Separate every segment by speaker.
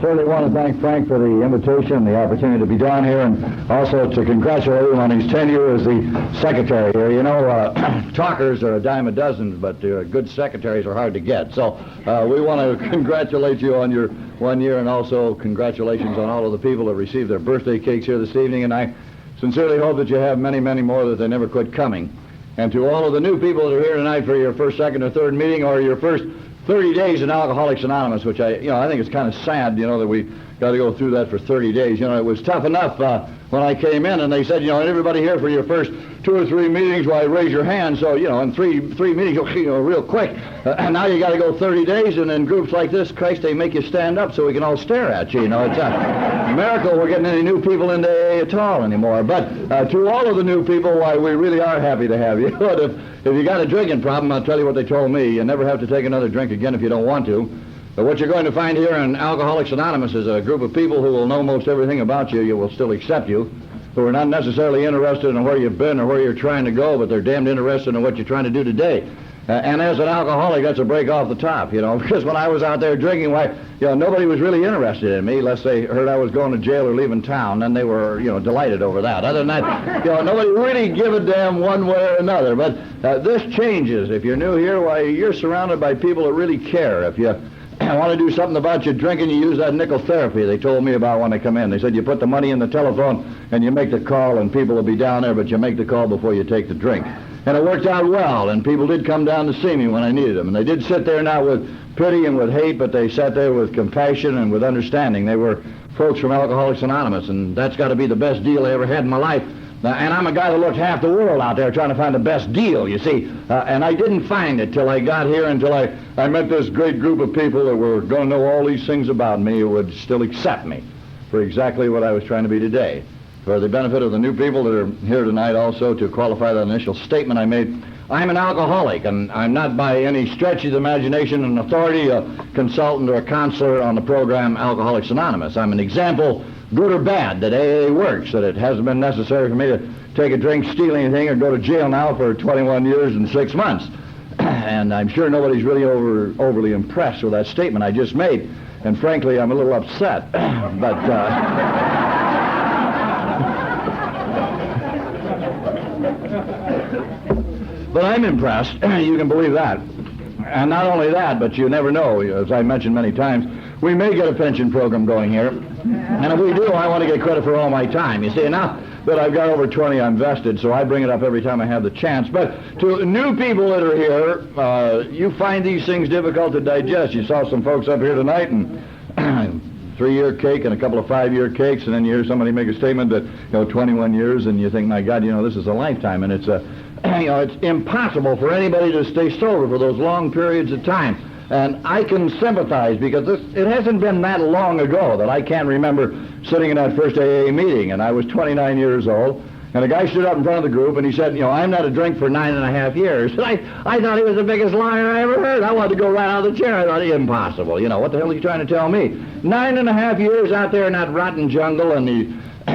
Speaker 1: certainly want to thank Frank for the invitation and the opportunity to be down here, and also to congratulate him on his tenure as the secretary here. You know, talkers are a dime a dozen, but good secretaries are hard to get. So we want to congratulate you on your 1 year, and also congratulations on all of the people that received their birthday cakes here this evening, and I sincerely hope that you have many, many more, that they never quit coming. And to all of the new people that are here tonight for your first, second, or third meeting, or your first 30 days in Alcoholics Anonymous, which I think it's kind of sad, that we got to go through that for 30 days. It was tough enough when I came in, and they said, everybody here for your first 2 or 3 meetings, why, raise your hand. So, in three meetings, real quick. And now you got to go 30 days, and in groups like this, Christ, they make you stand up so we can all stare at you. It's a miracle we're getting any new people into AA at all anymore. But to all of the new people, why, we really are happy to have you. But if you got a drinking problem, I'll tell you what they told me. You never have to take another drink again if you don't want to. But what you're going to find here in Alcoholics Anonymous is a group of people who will know most everything about you. You will still accept you, who are not necessarily interested in where you've been or where you're trying to go, but they're damned interested in what you're trying to do today. And as an alcoholic, that's a break off the top, because when I was out there drinking, why, nobody was really interested in me unless they heard I was going to jail or leaving town. Then they were, delighted over that. Other than that, nobody really give a damn one way or another. But this changes. If you're new here, why, you're surrounded by people that really care. If you want to do something about your drinking, you use that nickel therapy they told me about when I come in. They said you put the money in the telephone and you make the call, and people will be down there, but you make the call before you take the drink. And it worked out well, and people did come down to see me when I needed them. And they did sit there not with pity and with hate, but they sat there with compassion and with understanding. They were folks from Alcoholics Anonymous, and that's got to be the best deal I ever had in my life. And I'm a guy that looked half the world out there trying to find the best deal, you see. And I didn't find it till I got here, until I met this great group of people that were going to know all these things about me, who would still accept me for exactly what I was trying to be today. For the benefit of the new people that are here tonight also, to qualify that initial statement I made, I'm an alcoholic, and I'm not by any stretch of the imagination an authority, a consultant, or a counselor on the program Alcoholics Anonymous. I'm an example, good or bad, that AA works, that it hasn't been necessary for me to take a drink, steal anything, or go to jail now for 21 years and 6 months. And I'm sure nobody's really overly impressed with that statement I just made. And frankly, I'm a little upset. But I'm impressed. You can believe that. And not only that, but you never know. As I mentioned many times, we may get a pension program going here. And if we do, I want to get credit for all my time. You see, now that I've got over 20, I'm vested, so I bring it up every time I have the chance. But to new people that are here, you find these things difficult to digest. You saw some folks up here tonight, and 3-year cake and a couple of 5-year cakes, and then you hear somebody make a statement that, 21 years, and you think, my God, this is a lifetime, and it's it's impossible for anybody to stay sober for those long periods of time. And I can sympathize, because it hasn't been that long ago that I can't remember sitting in that first AA meeting, and I was 29 years old, and a guy stood up in front of the group, and he said, I'm not a drink for 9.5 years. And I thought he was the biggest liar I ever heard. I wanted to go right out of the chair. I thought, impossible. What the hell is he trying to tell me? 9.5 years out there in that rotten jungle, and he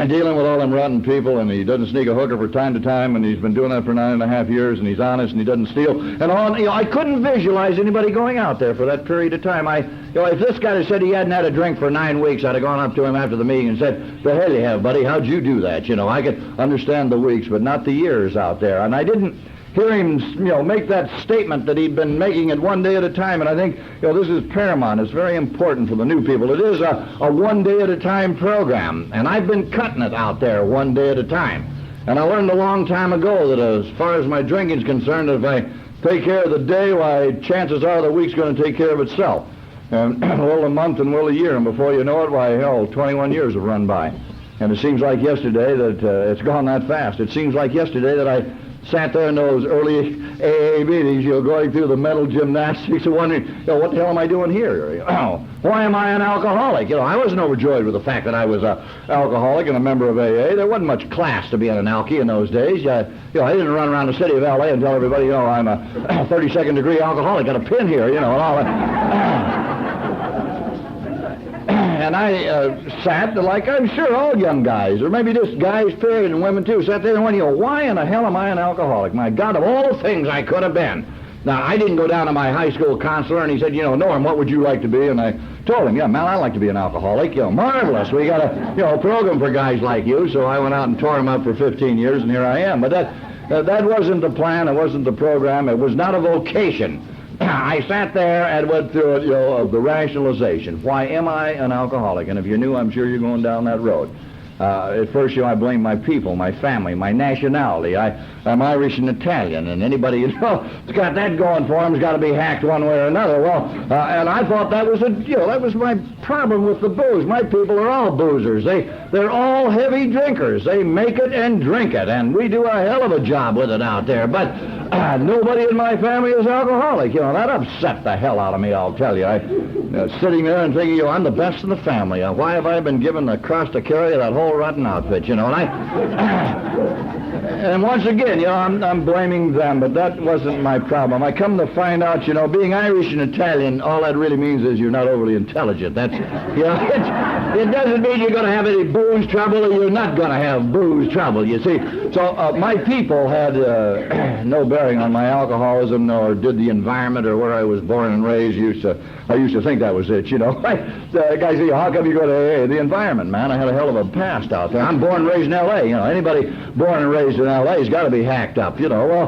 Speaker 1: dealing with all them rotten people, and he doesn't sneak a hooker from time to time, and he's been doing that for 9.5 years, and he's honest, and he doesn't steal, and all. I couldn't visualize anybody going out there for that period of time. If this guy had said he hadn't had a drink for 9 weeks, I'd have gone up to him after the meeting and said, the hell you have, buddy, how'd you do that? I could understand the weeks, but not the years out there. And I didn't hear him, make that statement that he'd been making it one day at a time. And I think, this is paramount. It's very important for the new people. It is a one day at a time program, and I've been cutting it out there one day at a time. And I learned a long time ago that as far as my drinking's concerned, if I take care of the day, why, chances are the week's going to take care of itself. And well, a month and well, a year, and before you know it, why, hell, 21 years have run by. And it seems like yesterday that it's gone that fast. It seems like yesterday that I sat there in those early AA meetings, going through the mental gymnastics and wondering, what the hell am I doing here? Why am I an alcoholic? I wasn't overjoyed with the fact that I was an alcoholic and a member of AA. There wasn't much class to being an alkie in those days. I didn't run around the city of LA and tell everybody, I'm a 32nd degree alcoholic, got a pin here, and all that. And I sat, like I'm sure all young guys, or maybe just guys, period, and women too, sat there and went, why in the hell am I an alcoholic? My God, of all the things I could have been, Now, I didn't go down to my high school counselor and he said, Norm, what would you like to be? And I told him, yeah, man, I'd like to be an alcoholic. Marvelous. We got a program for guys like you. So I went out and tore him up for 15 years, and here I am. But that wasn't the plan. It wasn't the program. It was not a vocation. I sat there and went through it, of the rationalization. Why am I an alcoholic? And if you're new, I'm sure you're going down that road. At first, I blame my people, my family, my nationality. I'm Irish and Italian, and anybody, that's got that going for him's got to be hacked one way or another. Well, and I thought that was that was my problem with the booze. My people are all boozers. They're all heavy drinkers. They make it and drink it, and we do a hell of a job with it out there. But nobody in my family is alcoholic. That upset the hell out of me, I'll tell you. I sitting there and thinking, I'm the best in the family. Why have I been given the cross to carry that whole rotten outfit, And and once again, I'm blaming them, but that wasn't my problem. I come to find out, being Irish and Italian, all that really means is you're not overly intelligent. That's, it doesn't mean you're going to have any booze trouble or you're not going to have booze trouble, you see. So my people had no bearing on my alcoholism, nor did the environment or where I was born and raised. I used to think that was it, The guy said, how come you go to AA? The environment, man. I had a hell of a past out there. I'm born and raised in L.A. Anybody born and raised in L.A. has got to be hacked up, Well,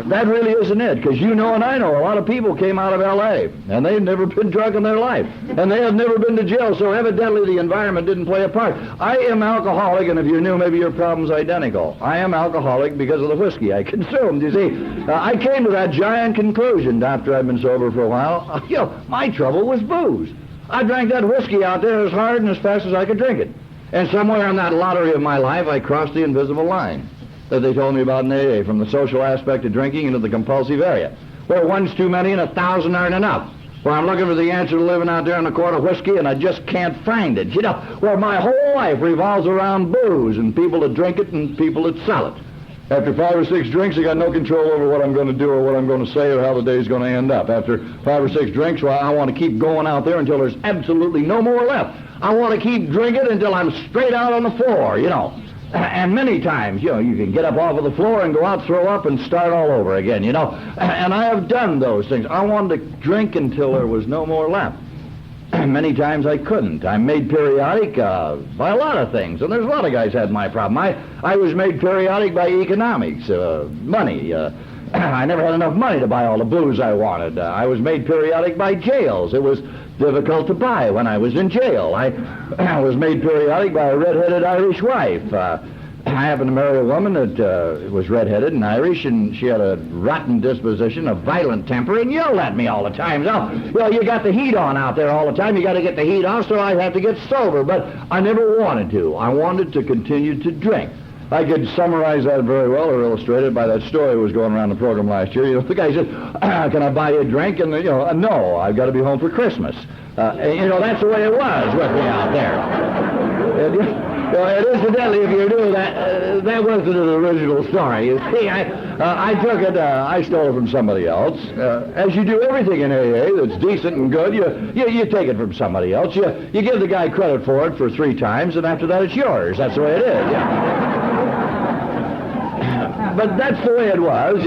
Speaker 1: that really isn't it, because and I know a lot of people came out of L.A., and they've never been drunk in their life, and they have never been to jail, so evidently the environment didn't play a part. I am alcoholic, and if you're new, maybe your problem's identical. I am alcoholic because of the whiskey I consumed, you see. I came to that giant conclusion after I'd been sober for a while. My trouble was booze. I drank that whiskey out there as hard and as fast as I could drink it. And somewhere in that lottery of my life, I crossed the invisible line that they told me about in AA, from the social aspect of drinking into the compulsive area, where one's too many and 1,000 aren't enough, where I'm looking for the answer to living out there in a quart of whiskey and I just can't find it, where my whole life revolves around booze and people that drink it and people that sell it. After 5 or 6 drinks, I got no control over what I'm going to do or what I'm going to say or how the day's going to end up. After 5 or 6 drinks, well, I want to keep going out there until there's absolutely no more left. I want to keep drinking until I'm straight out on the floor, And many times, you can get up off of the floor and go out, throw up, and start all over again, And I have done those things. I wanted to drink until there was no more left. Many times I couldn't. I'm made periodic by a lot of things, and there's a lot of guys had my problem. I was made periodic by economics, money. I never had enough money to buy all the booze I wanted. I was made periodic by jails. It was difficult to buy when I was in jail. I was made periodic by a red-headed Irish wife. I happened to marry a woman that was red-headed and Irish, and she had a rotten disposition, a violent temper, and yelled at me all the time. So, you got the heat on out there all the time. You got to get the heat off, so I have to get sober. But I never wanted to. I wanted to continue to drink. I could summarize that very well, or illustrate it by that story that was going around the program last year. The guy said, can I buy you a drink? And, no, I've got to be home for Christmas. That's the way it was with me out there. And incidentally, if you knew that wasn't an original story. You see, I took it, I stole it from somebody else. As you do everything in AA that's decent and good, you take it from somebody else. You give the guy credit for it for 3 times, and after that it's yours. That's the way it is, But that's the way it was.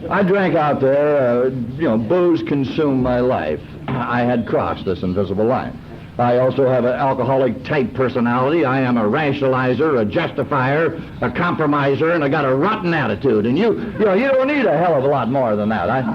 Speaker 1: I drank out there. Booze consumed my life. I had crossed this invisible line. I also have an alcoholic-type personality. I am a rationalizer, a justifier, a compromiser, and I got a rotten attitude. And you don't need a hell of a lot more than that. I've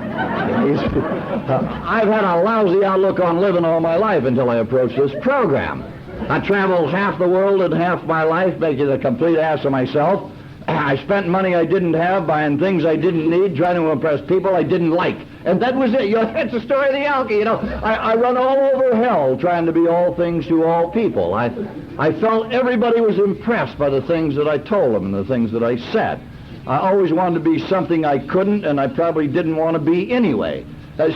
Speaker 1: had a lousy outlook on living all my life until I approached this program. I traveled half the world and half my life, making a complete ass of myself. I spent money I didn't have, buying things I didn't need, trying to impress people I didn't like. And that was it. That's the story of the alky. I run all over hell trying to be all things to all people. I felt everybody was impressed by the things that I told them and the things that I said. I always wanted to be something I couldn't, and I probably didn't want to be anyway.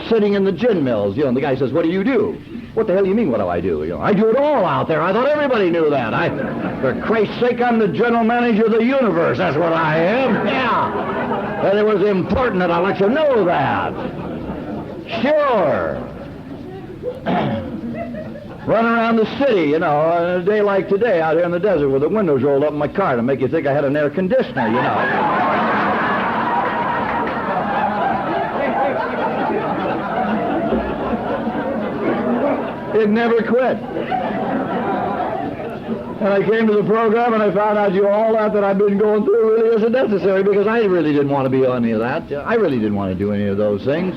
Speaker 1: Sitting in the gin mills, and the guy says, what do you do? What the hell do you mean, what do I do? I do it all out there. I thought everybody knew that. For Christ's sake, I'm the general manager of the universe. That's what I am. Yeah. And it was important that I let you know that. Sure. Run around the city, on a day like today, out here in the desert with the windows rolled up in my car to make you think I had an air conditioner, It never quit. And I came to the program and I found out all that I've been going through really isn't necessary, because I really didn't want to be on any of that. I really didn't want to do any of those things.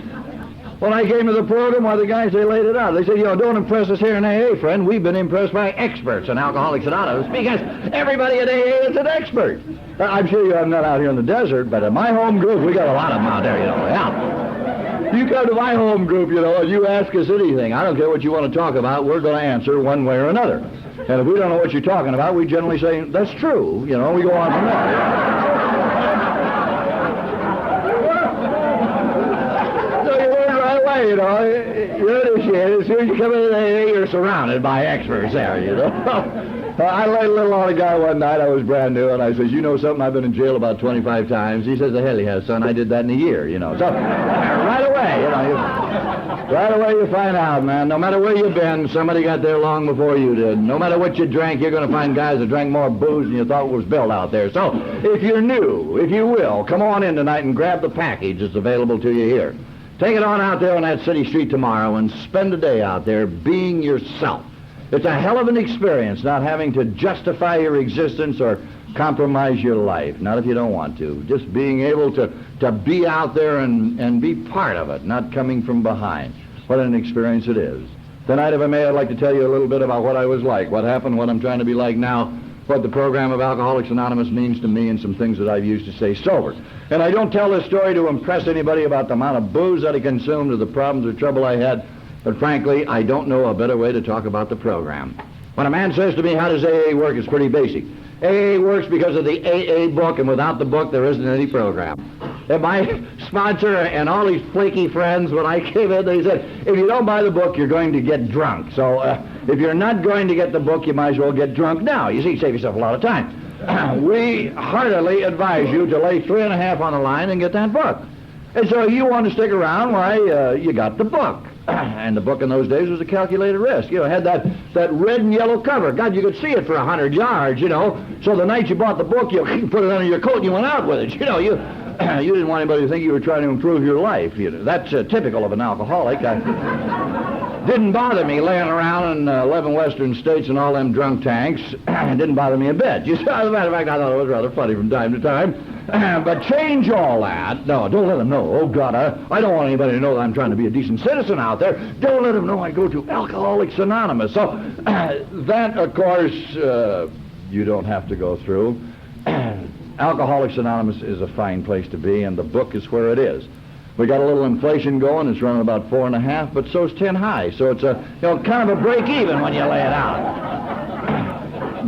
Speaker 1: When I came to the program, why, the guys, they laid it out. They said, don't impress us here in AA, friend. We've been impressed by experts in Alcoholics Anonymous, because everybody at AA is an expert. I'm sure you have none out here in the desert, but in my home group, we got a lot of them out there, Yeah. You come to my home group, and you ask us anything. I don't care what you want to talk about. We're going to answer one way or another. And if we don't know what you're talking about, we generally say, that's true. We go on from there. You're initiated. As soon as you come into AA, you're surrounded by experts there, I laid a little on a guy one night. I was brand new, and I says, something? I've been in jail about 25 times. He says, the hell he has, son. I did that in a year, So, right away, you find out, man. No matter where you've been, somebody got there long before you did. No matter what you drank, you're going to find guys that drank more booze than you thought was built out there. So, if you're new, if you will, come on in tonight and grab the package that's available to you here. Take it on out there on that city street tomorrow and spend a day out there being yourself. It's a hell of an experience not having to justify your existence or compromise your life. Not if you don't want to. Just being able to be out there and be part of it, not coming from behind. What an experience it is. Tonight, if I may, I'd like to tell you a little bit about what I was like, what happened, what I'm trying to be like now, what the program of Alcoholics Anonymous means to me, and some things that I've used to stay sober. And I don't tell this story to impress anybody about the amount of booze that I consumed or the problems or trouble I had, but frankly, I don't know a better way to talk about the program. When a man says to me, how does AA work, it's pretty basic. AA works because of the AA book, and without the book, there isn't any program. And my sponsor and all these flaky friends, when I came in, they said, if you don't buy the book, you're going to get drunk. So if you're not going to get the book, you might as well get drunk now. You see, save yourself a lot of time. We heartily advise you to lay 3.5 on the line and get that book. And so you want to stick around, why, you got the book. And the book in those days was a calculated risk. It had that red and yellow cover. God, you could see it for 100 yards, So the night you bought the book, you put it under your coat and you went out with it, You didn't want anybody to think you were trying to improve your life. That's typical of an alcoholic. Didn't bother me laying around in 11 western states and all them drunk tanks. It didn't bother me a bit. As a matter of fact, I thought it was rather funny from time to time. But change all that. No, don't let them know. Oh, God, I don't want anybody to know that I'm trying to be a decent citizen out there. Don't let them know I go to Alcoholics Anonymous. So that, of course, you don't have to go through. Alcoholics Anonymous is a fine place to be, and the book is where it is. We got a little inflation going. It's running about 4.5, but so's 10 high. So it's kind of a break even when you lay it out.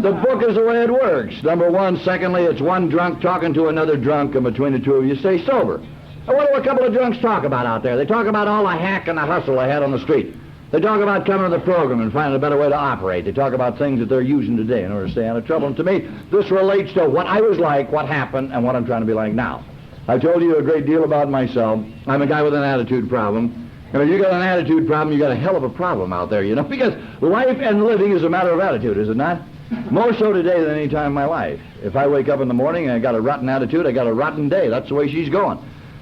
Speaker 1: The book is the way it works. Number one. Secondly, it's one drunk talking to another drunk, and between the two of you stay sober. Now, what do a couple of drunks talk about out there? They talk about all the hack and the hustle they had on the street. They talk about coming to the program and finding a better way to operate. They talk about things that they're using today in order to stay out of trouble. And to me, this relates to what I was like, what happened, and what I'm trying to be like now. I've told you a great deal about myself. I'm a guy with an attitude problem. And if you got an attitude problem, you got a hell of a problem out there, because life and living is a matter of attitude, is it not? More so today than any time in my life. If I wake up in the morning and I got a rotten attitude, I got a rotten day. That's the way she's going.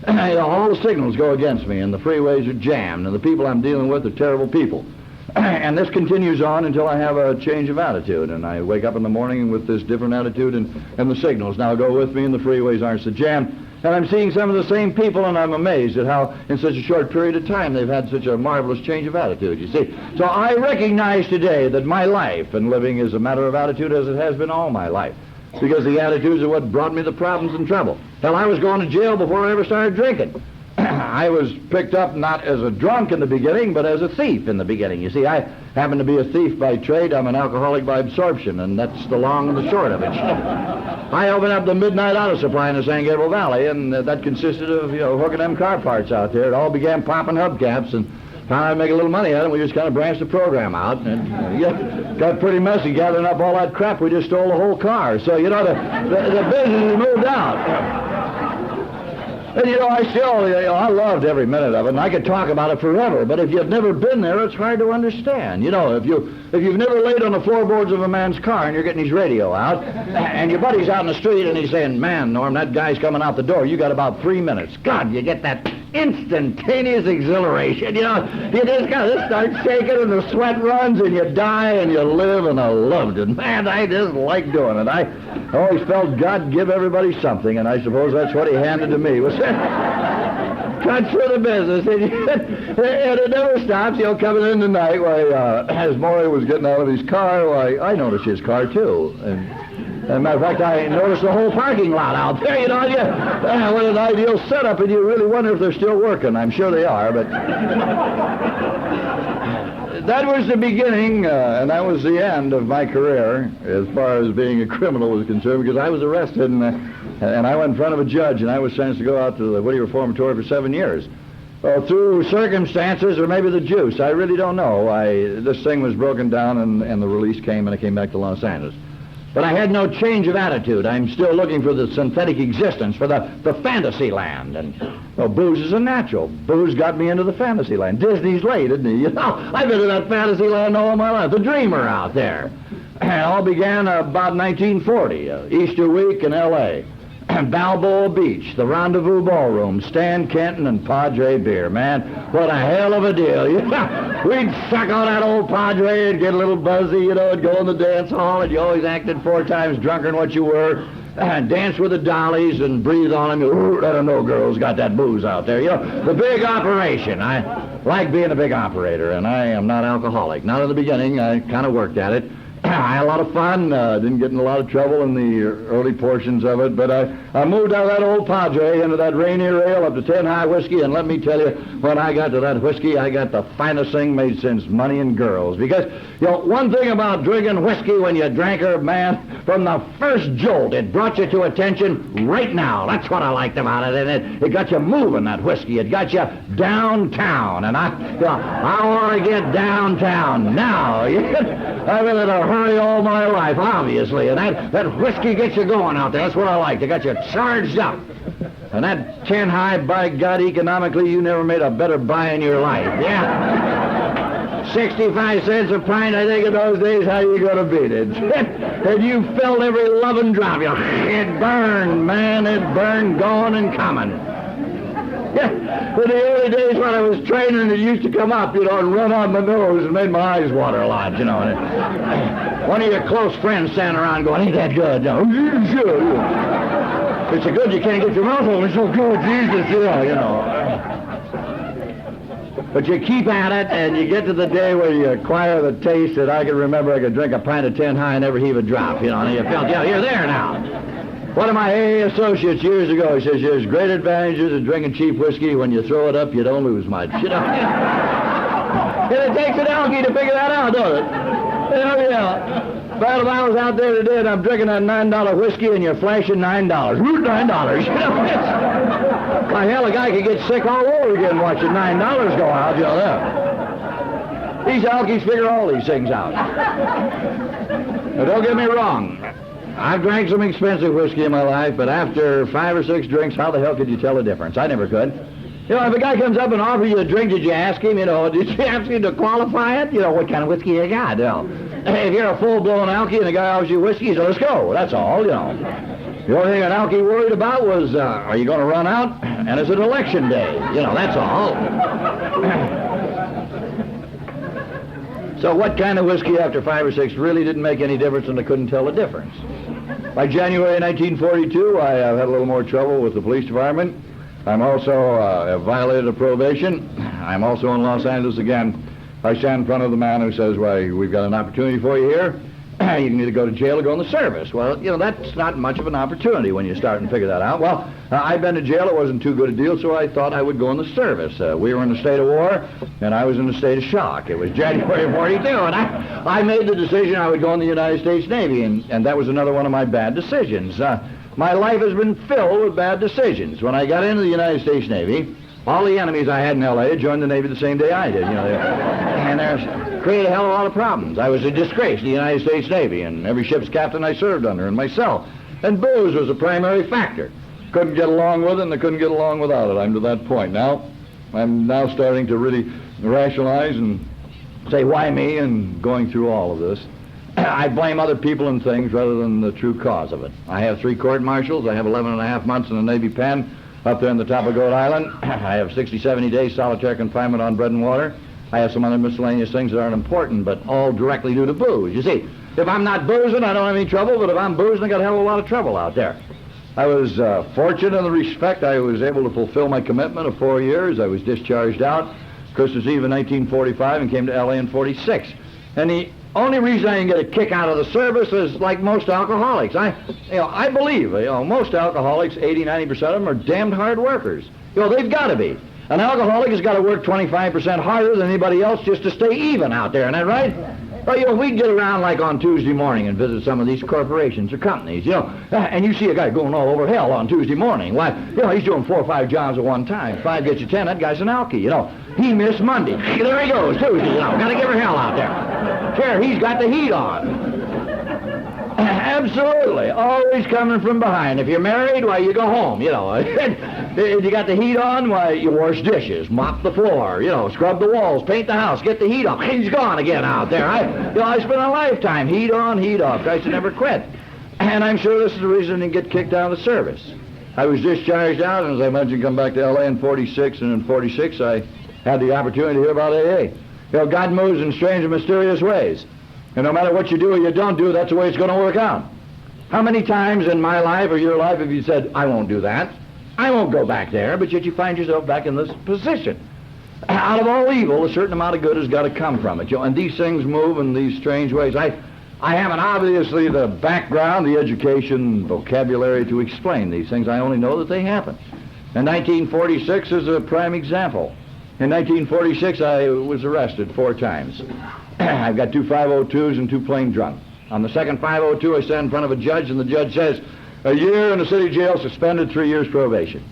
Speaker 1: All the signals go against me, and the freeways are jammed, and the people I'm dealing with are terrible people. And this continues on until I have a change of attitude, and I wake up in the morning with this different attitude, and the signals now go with me, and the freeways aren't so jammed. And I'm seeing some of the same people, and I'm amazed at how, in such a short period of time, they've had such a marvelous change of attitude, you see. So I recognize today that my life and living is a matter of attitude, as it has been all my life, because the attitudes are what brought me the problems and trouble. Hell, I was going to jail before I ever started drinking. I was picked up not as a drunk in the beginning, but as a thief in the beginning. You see, I happen to be a thief by trade. I'm an alcoholic by absorption, and that's the long and the short of it. I opened up the midnight auto supply in the San Gabriel Valley, and that consisted of, hooking them car parts out there. It all began popping hubcaps, and found I'd make a little money at it, and we just kind of branched the program out, and got pretty messy gathering up all that crap. We just stole the whole car. So, the business has moved out. And, I loved every minute of it, and I could talk about it forever, but if you've never been there, it's hard to understand. If you've never laid on the floorboards of a man's car and you're getting his radio out, and your buddy's out in the street and he's saying, man, Norm, that guy's coming out the door. You got about 3 minutes. God, you get that instantaneous exhilaration. You know, you just kind of start shaking and the sweat runs and you die and you live, and I loved it. Man, I just liked doing it. I always felt God give everybody something, and I suppose that's what he handed to me. Was cut through the business, and it never stops. You know, coming in tonight, as Maury was getting out of his car, I noticed his car too. And as a matter of fact, I noticed the whole parking lot out there. You know, what an ideal setup, and you really wonder if they're still working. I'm sure they are, but that was the beginning, and that was the end of my career as far as being a criminal was concerned, because I was arrested, and I went in front of a judge, and I was sentenced to go out to the Whittier Reformatory for 7 years. Through circumstances, or maybe the juice, I really don't know. This thing was broken down, and the release came, and I came back to Los Angeles. But I had no change of attitude. I'm still looking for the synthetic existence, for the fantasy land. And booze is a natural. Booze got me into the fantasy land. Disney's late, isn't he? You know, I've been in that fantasy land all my life. The dreamer out there. It all began about 1940, Easter week in L.A. Balboa Beach, the Rendezvous Ballroom, Stan Kenton and Padre beer. Man, what a hell of a deal. We'd suck on that old Padre and get a little buzzy, you know, and go in the dance hall, and you always acted 4 times drunker than what you were, and dance with the dollies and breathe on them. Ooh, I don't know, girls got that booze out there. You know, the big operation. I like being a big operator, and I am not alcoholic. Not in the beginning. I kind of worked at it. I had a lot of fun, didn't get in a lot of trouble in the early portions of it, but I moved out of that old Padre into that Rainier Ale up to 10 High whiskey, and let me tell you, when I got to that whiskey, I got the finest thing made since money and girls. Because, you know, one thing about drinking whiskey when you drank her, man, from the first jolt, it brought you to attention right now. That's what I liked about it, and it got you moving, that whiskey. It got you downtown, and I want to get downtown now. I've been in a hurry all my life, obviously, and that whiskey gets you going out there. That's what I like. They got you charged up. And that 10 High, by God, economically, you never made a better buy in your life. Yeah. 65 cents a pint, I think, in those days. How you going to beat it? And you felt every loving drop. It burned, man. It burned, going and coming. Yeah, in the early days when I was training, it used to come up, you know, and run on my nose and made my eyes water a lot, you know. And one of your close friends standing around going, ain't that good? No, it's so good you can't get your mouth open. It's so good, Jesus, yeah, you know. But you keep at it, and you get to the day where you acquire the taste that I can remember I could drink a pint of 10 High and never heave a drop, you know, and you felt, yeah, you're there now. One of my AA associates years ago, he says, there's great advantages of drinking cheap whiskey. When you throw it up, you don't lose much. You know? And it takes an alky to figure that out, don't it? Oh, yeah. But if I was out there today and I'm drinking that $9 whiskey and you're flashing $9. Root $9. You know? Why, hell, a guy could get sick all over again watching $9 go out, you know that. These alkies figure all these things out. Now, don't get me wrong. I've drank some expensive whiskey in my life, but after 5 or 6 drinks, how the hell could you tell the difference? I never could. You know, if a guy comes up and offers you a drink, did you ask him, you know, did you ask him to qualify it? You know, what kind of whiskey you got? You know, if you're a full-blown alky and the guy offers you whiskey, so let's go. That's all, you know. The only thing an alky worried about was, are you going to run out? And it's an election day. You know, that's all. So what kind of whiskey after 5 or 6 really didn't make any difference, and I couldn't tell the difference. By January 1942, I had a little more trouble with the police department. I'm also have violated a probation. I'm also in Los Angeles again. I stand in front of the man who says, well, we've got an opportunity for you here. You can either go to jail or go in the service. Well, you know, that's not much of an opportunity when you start and figure that out. Well, I've been to jail. It wasn't too good a deal, so I thought I would go in the service. We were in a state of war, and I was in a state of shock. It was January 42, and I made the decision I would go in the United States Navy, and that was another one of my bad decisions. My life has been filled with bad decisions. When I got into the United States Navy, all the enemies I had in L.A. joined the Navy the same day I did, you know. And there's created a hell of a lot of problems. I was a disgrace to the United States Navy, and every ship's captain I served under, and myself. And booze was a primary factor. Couldn't get along with it, and I couldn't get along without it. I'm to that point now. I'm now starting to really rationalize and say, why me, and going through all of this. I blame other people and things rather than the true cause of it. I have 3 court-martials. I have 11 and a half months in the Navy pen. up there on the top of Goat Island. I have 60, 70 days solitary confinement on bread and water. I have some other miscellaneous things that aren't important, but all directly due to booze. You see, if I'm not boozing, I don't have any trouble, but if I'm boozing, I got a hell of a lot of trouble out there. I was fortunate in the respect I was able to fulfill my commitment of 4 years. I was discharged out Christmas Eve in 1945 and came to L.A. in 46. And the only reason I didn't get a kick out of the service is like most alcoholics. I believe, most alcoholics, 80, 90% of them are damned hard workers. They've got to be. An alcoholic has got to work 25% harder than anybody else just to stay even out there, isn't that right? Well, we get around like on Tuesday morning and visit some of these corporations or companies, and you see a guy going all over hell on Tuesday morning. Why, he's doing 4 or 5 jobs at one time. 5 gets you 10, that guy's an alky, He missed Monday. There he goes, Tuesday, Got to give her hell out there. Sure, he's got the heat on. Absolutely. Always coming from behind. If you're married, why, you go home, If you got the heat on, why, you wash dishes, mop the floor, scrub the walls, paint the house, get the heat off. He's gone again out there. I spent a lifetime, heat on, heat off. Guys should never quit. And I'm sure this is the reason I didn't get kicked out of the service. I was discharged out, and as I mentioned, come back to L.A. in 46, and in 46, I had the opportunity to hear about AA. God moves in strange and mysterious ways. And no matter what you do or you don't do, that's the way it's going to work out. How many times in my life or your life have you said, I won't do that, I won't go back there, but yet you find yourself back in this position? Out of all evil, a certain amount of good has got to come from it. And these things move in these strange ways. I haven't obviously the background, the education, vocabulary to explain these things. I only know that they happen. And 1946 is a prime example. In 1946, I was arrested 4 times. I've got 2 502s and 2 plain drunk. On the second 502, I stand in front of a judge, and the judge says, a year in the city jail, suspended, 3 years probation.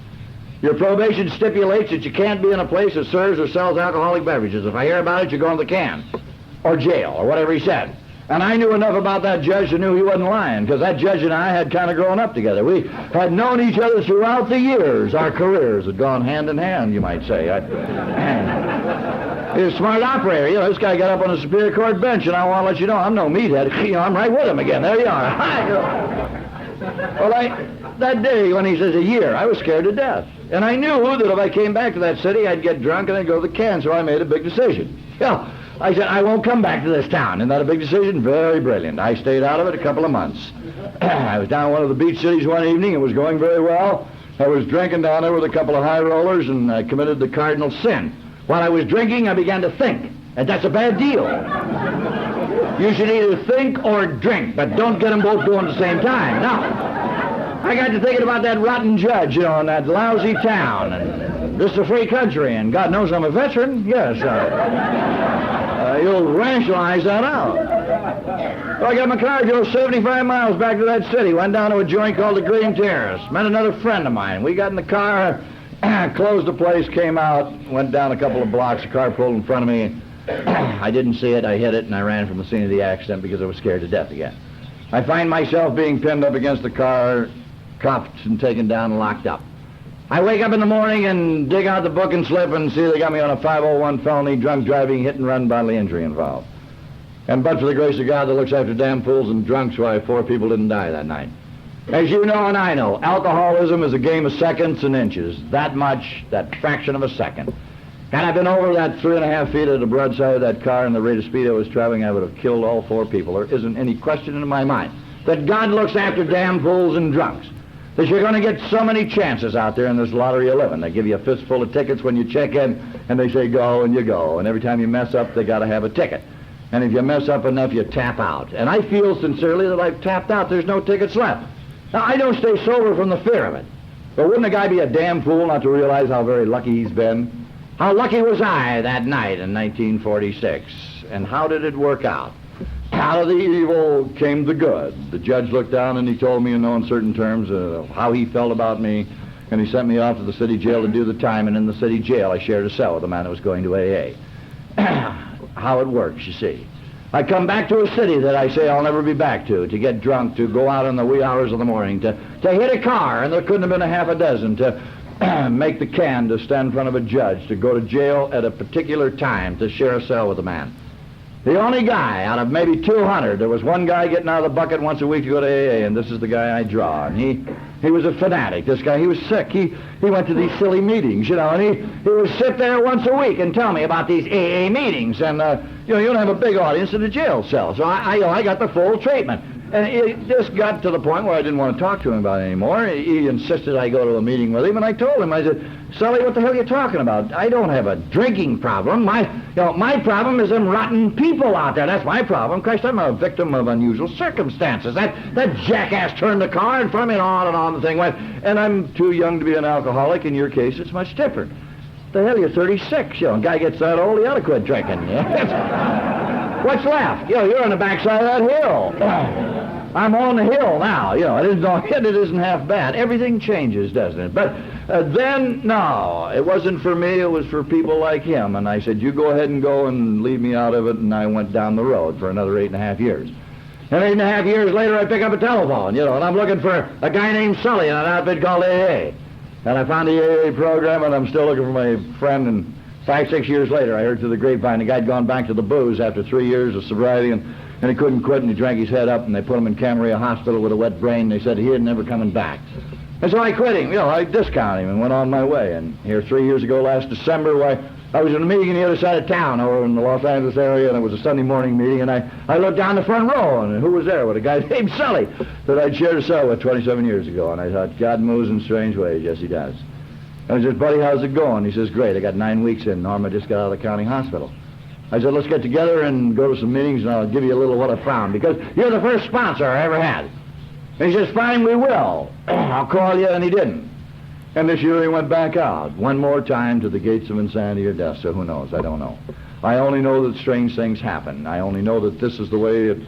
Speaker 1: Your probation stipulates that you can't be in a place that serves or sells alcoholic beverages. If I hear about it, you go in the can, or jail, or whatever he said. And I knew enough about that judge to knew he wasn't lying, because that judge and I had kind of grown up together. We had known each other throughout the years. Our careers had gone hand in hand, you might say. He's a smart operator. This guy got up on the Superior Court bench, and I want to let you know, I'm no meathead. I'm right with him again. There you are. Well, that day when he says a year, I was scared to death. And I knew that if I came back to that city, I'd get drunk and I'd go to the can, so I made a big decision. I said, I won't come back to this town. Isn't that a big decision? Very brilliant. I stayed out of it a couple of months. I was down in one of the beach cities one evening. It was going very well. I was drinking down there with a couple of high rollers, and I committed the cardinal sin. While I was drinking, I began to think, and that's a bad deal. You should either think or drink, but don't get them both going at the same time. Now, I got to thinking about that rotten judge, in that lousy town, and this is a free country, and God knows I'm a veteran. Yes, you'll rationalize that out. So I got my car, drove 75 miles back to that city, went down to a joint called the Green Terrace, met another friend of mine. We got in the car, closed the place, came out, went down a couple of blocks, a car pulled in front of me. I didn't see it, I hit it, and I ran from the scene of the accident because I was scared to death again. I find myself being pinned up against the car, cuffed and taken down and locked up. I wake up in the morning and dig out the book and slip and see they got me on a 501 felony, drunk driving, hit and run, bodily injury involved. And but for the grace of God that looks after damn fools and drunks, why 4 people didn't die that night. As you know and I know, alcoholism is a game of seconds and inches. That much, that fraction of a second. Had I been over that 3.5 feet at the broadside of that car and the rate of speed I was traveling, I would have killed all 4 people. There isn't any question in my mind that God looks after damn fools and drunks. That you're going to get so many chances out there in this lottery of living. They give you a fistful of tickets when you check in, and they say go, and you go. And every time you mess up, they got to have a ticket. And if you mess up enough, you tap out. And I feel sincerely that I've tapped out. There's no tickets left. Now, I don't stay sober from the fear of it. But wouldn't a guy be a damn fool not to realize how very lucky he's been? How lucky was I that night in 1946? And how did it work out? Out of the evil came the good. The judge looked down and he told me in no uncertain terms how he felt about me, and he sent me off to the city jail to do the time, and in the city jail I shared a cell with a man that was going to AA. How it works, you see. I come back to a city that I say I'll never be back to get drunk, to go out in the wee hours of the morning, to hit a car, and there couldn't have been a half a dozen, to make the can, to stand in front of a judge, to go to jail at a particular time, to share a cell with a man. The only guy out of maybe 200, there was one guy getting out of the bucket once a week to go to AA, and this is the guy I draw. And he was a fanatic. This guy, he was sick. He went to these silly meetings, you know, and he would sit there once a week and tell me about these AA meetings. And, you know, you don't have a big audience in a jail cell. So I got the full treatment. And it just got to the point where I didn't want to talk to him about it anymore. He insisted I go to a meeting with him, and I told him, I said, Sully, what the hell are you talking about? I don't have a drinking problem. My problem is them rotten people out there. That's my problem. Christ, I'm a victim of unusual circumstances. That jackass turned the car in front of me, and on the thing went. And I'm too young to be an alcoholic. In your case, it's much different. The hell, you're 36. You know, a guy gets that old, he ought to quit drinking. What's left? You know, you're on the backside of that hill. I'm on the hill now. You know, it isn't half bad. Everything changes, doesn't it? But then, no, it wasn't for me. It was for people like him. And I said, you go ahead and go and leave me out of it. And I went down the road for another 8.5 years. And 8.5 years later, I pick up a telephone, you know, and I'm looking for a guy named Sully in an outfit called AA. And I found the AA program, and I'm still looking for my friend. And 5-6 years later, I heard through the grapevine the guy'd gone back to the booze after 3 years of sobriety, and he couldn't quit, and he drank his head up, and they put him in Camarillo Hospital with a wet brain. They said he had never coming back. And so I quit him, you know, I discounted him and went on my way. And here 3 years ago, last December, I was in a meeting on the other side of town over in the Los Angeles area, and it was a Sunday morning meeting, and I looked down the front row, and who was there? Well, a guy named Sully that I'd shared a cell with 27 years ago. And I thought, God moves in strange ways. Yes, he does. I said, buddy, how's it going? He says, great. I got 9 weeks in. Norma just got out of the county hospital. I said, let's get together and go to some meetings, and I'll give you a little what I found, because you're the first sponsor I ever had. And he says, fine, we will. I'll call you, and he didn't. And this year he went back out, one more time to the gates of insanity or death, so who knows? I don't know. I only know that strange things happen. I only know that this is the way it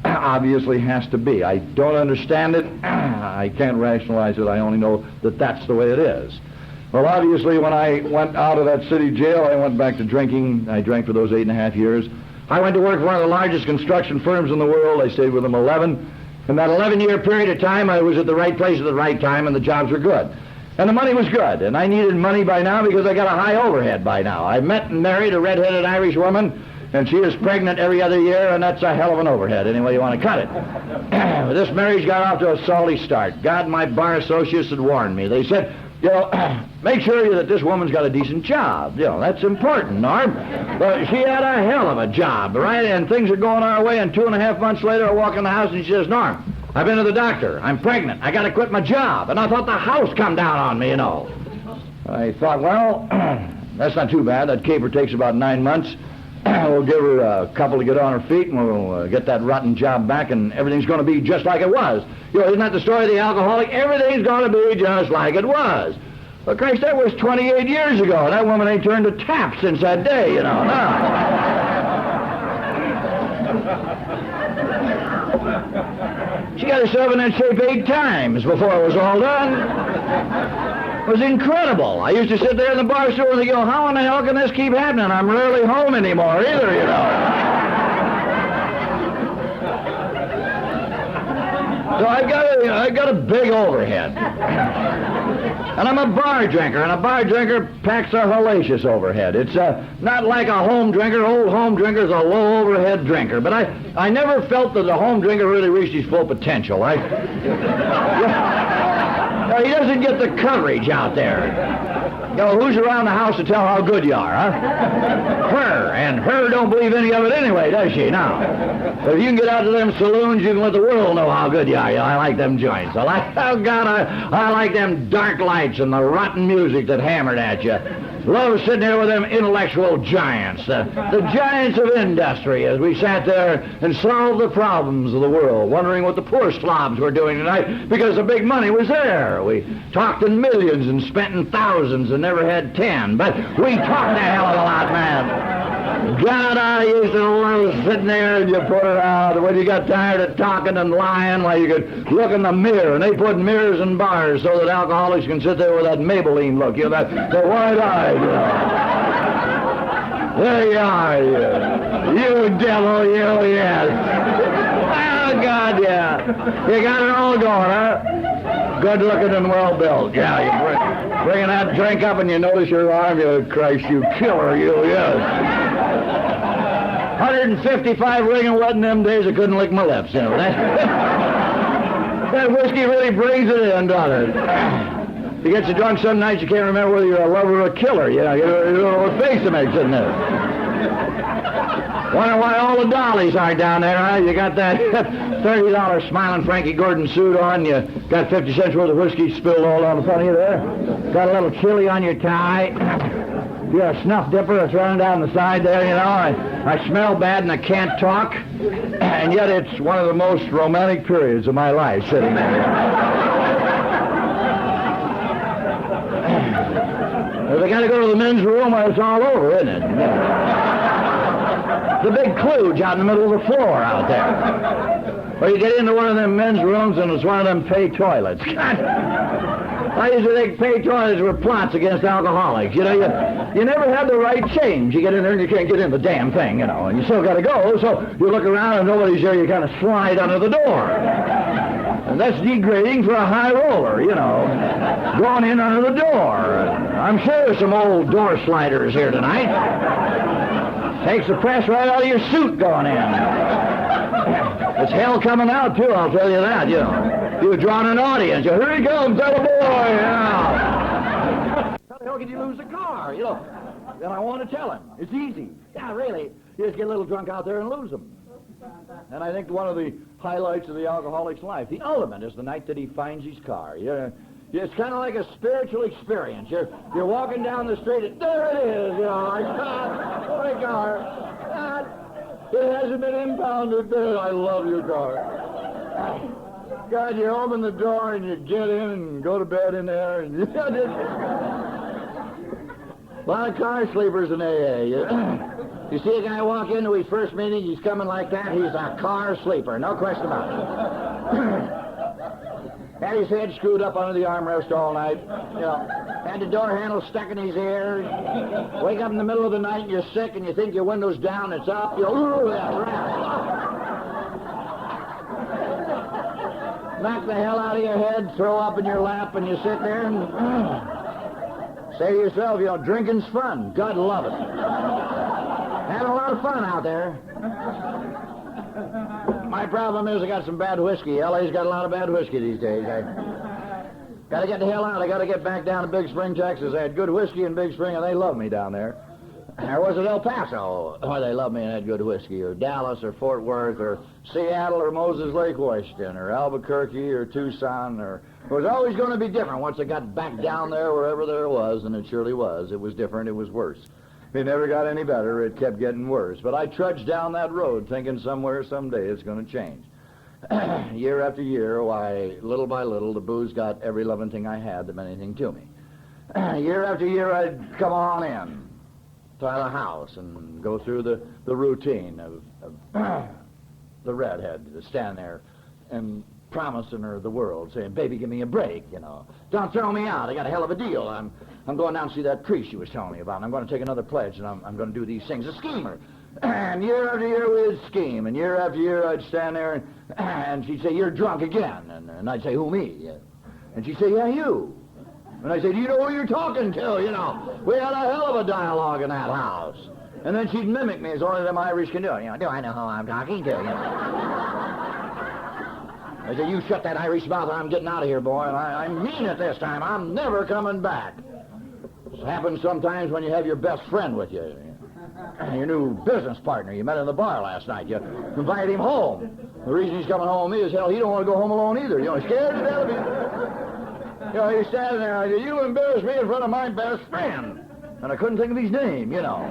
Speaker 1: obviously has to be. I don't understand it. I can't rationalize it. I only know that that's the way it is. Well, obviously, when I went out of that city jail, I went back to drinking. I drank for those 8.5 years. I went to work for one of the largest construction firms in the world. I stayed with them 11. In that 11-year period of time, I was at the right place at the right time, and the jobs were good. And the money was good, and I needed money by now because I got a high overhead by now. I met and married a red-headed Irish woman, and she is pregnant every other year, and that's a hell of an overhead, any way you want to cut it. This marriage got off to a salty start. God, my bar associates had warned me. They said, you know, make sure that this woman's got a decent job. You know, that's important, Norm. But she had a hell of a job, right? And things are going our way, and 2.5 months later, I walk in the house, and she says, Norm, I've been to the doctor. I'm pregnant. I got to quit my job. And I thought the house come down on me, you know. I thought, well, that's not too bad. That caper takes about 9 months. We'll give her a couple to get on her feet, and we'll get that rotten job back, and everything's going to be just like it was. You know, isn't that the story of the alcoholic? Everything's going to be just like it was. But Christ, that was 28 years ago. That woman ain't turned a tap since that day, you know. She got herself in that shape 8 times before it was all done. It was incredible. I used to sit there in the bar store and they go, how in the hell can this keep happening? I'm rarely home anymore either, you know. So I've got a big overhead. And I'm a bar drinker, and a bar drinker packs a hellacious overhead. It's not like a home drinker. Old home drinker's a low overhead drinker. But I never felt that the home drinker really reached his full potential. He doesn't get the coverage out there. You know, who's around the house to tell how good you are, huh? Her. And her don't believe any of it anyway, does she? Now, but if you can get out to them saloons, you can let the world know how good you are. You know, I like them joints. I like them dark lights and the rotten music that hammered at you. Love sitting there with them intellectual giants, the giants of industry, as we sat there and solved the problems of the world, wondering what the poor slobs were doing tonight because the big money was there. We talked in millions and spent in thousands and never had 10, but we talked a hell of a lot, man. God, I used to love sitting there and you put it out. When you got tired of talking and lying, well, you could look in the mirror, and they put mirrors in bars so that alcoholics can sit there with that Maybelline look, you know, that wide-eyed, you know. There you are, you devil, you, yes. Oh, God, yeah. You got it all going, huh? Good looking and well built. Yeah, you bringing that drink up and you notice your arm, you Christ, you killer, you, yes. 155 ring and wet in them days, I couldn't lick my lips, you know. That whiskey really brings it in, doesn't it? You get you drunk some nights, you can't remember whether you're a lover or a killer, you know. You don't know what face it makes, isn't it? Wonder why all the dollies aren't down there, huh? You got that $30 smiling Frankie Gordon suit on, you got 50 cents worth of whiskey spilled all down the front of you there. Got a little chili on your tie. You're a snuff dipper that's running down the side there, you know. I smell bad and I can't talk. And yet it's one of the most romantic periods of my life sitting there. If I got to go to the men's room, it's all over, isn't it? The big kludge out in the middle of the floor out there. Or you get into one of them men's rooms and it's one of them pay toilets. I used to think pay toilets were plots against alcoholics. You know, you never had the right change. You get in there and you can't get in the damn thing, you know, and you still got to go. So you look around and nobody's there. You kind of slide under the door. And that's degrading for a high roller, you know, going in under the door. I'm sure there's some old door sliders here tonight. Takes the press right out of your suit going in. It's hell coming out, too, I'll tell you that, you know. You were drawing an audience. Here he comes, that boy, yeah. How the hell can you lose a car, you know? And I want to tell him. It's easy. Yeah, really. You just get a little drunk out there and lose them. And I think one of the highlights of the alcoholic's life, the ultimate, is the night that he finds his car. It's kind of like a spiritual experience. You're walking down the street, and there it is, you know, like, my car. It hasn't been impounded. I love your car. God, you open the door and you get in and go to bed in there. And a lot of car sleepers in AA. You see a guy walk into his first meeting, he's coming like that, he's a car sleeper, no question about it. Had his head screwed up under the armrest all night, you know, had the door handle stuck in his ear. Wake up in the middle of the night and you're sick and you think your window's down, it's up, you ooh, that rat. Knock the hell out of your head, throw up in your lap, and you sit there and say to yourself, you know, drinking's fun. God love it. Having a lot of fun out there. My problem is I got some bad whiskey. LA's got a lot of bad whiskey these days. I got to get the hell out. I got to get back down to Big Spring, Texas. They had good whiskey in Big Spring, and they love me down there. Or was it El Paso where they loved me and had good whiskey, or Dallas, or Fort Worth, or Seattle, or Moses Lake, Washington, or Albuquerque, or Tucson, or... It was always going to be different once I got back down there, wherever there was, and it surely was. It was different. It was worse. It never got any better. It kept getting worse. But I trudged down that road thinking somewhere, someday, it's going to change. Year after year, why, little by little, the booze got every loving thing I had that meant anything to me. Year after year, I'd come on in to the house and go through the routine of the redhead to stand there and promising her the world, saying, baby, give me a break, you know. Don't throw me out. I got a hell of a deal. I'm going down to see that priest she was telling me about, and I'm going to take another pledge, and I'm going to do these things. A schemer. And year after year we'd scheme, and year after year I'd stand there, and she'd say, you're drunk again. And I'd say, who, me? And she'd say, yeah, you. And I'd say, do you know who you're talking to, you know? We had a hell of a dialogue in that house. And then she'd mimic me as only them Irish can do. You know, do I know who I'm talking to, you know? I said, you shut that Irish mouth, I'm getting out of here, boy, and I mean it this time. I'm never coming back. This happens sometimes when you have your best friend with you, your new business partner you met in the bar last night. You invite him home. The reason he's coming home with me is, hell, he don't want to go home alone either. You know, he's scared to death of me. You know, he's standing there, I said, you embarrass me in front of my best friend. And I couldn't think of his name, you know.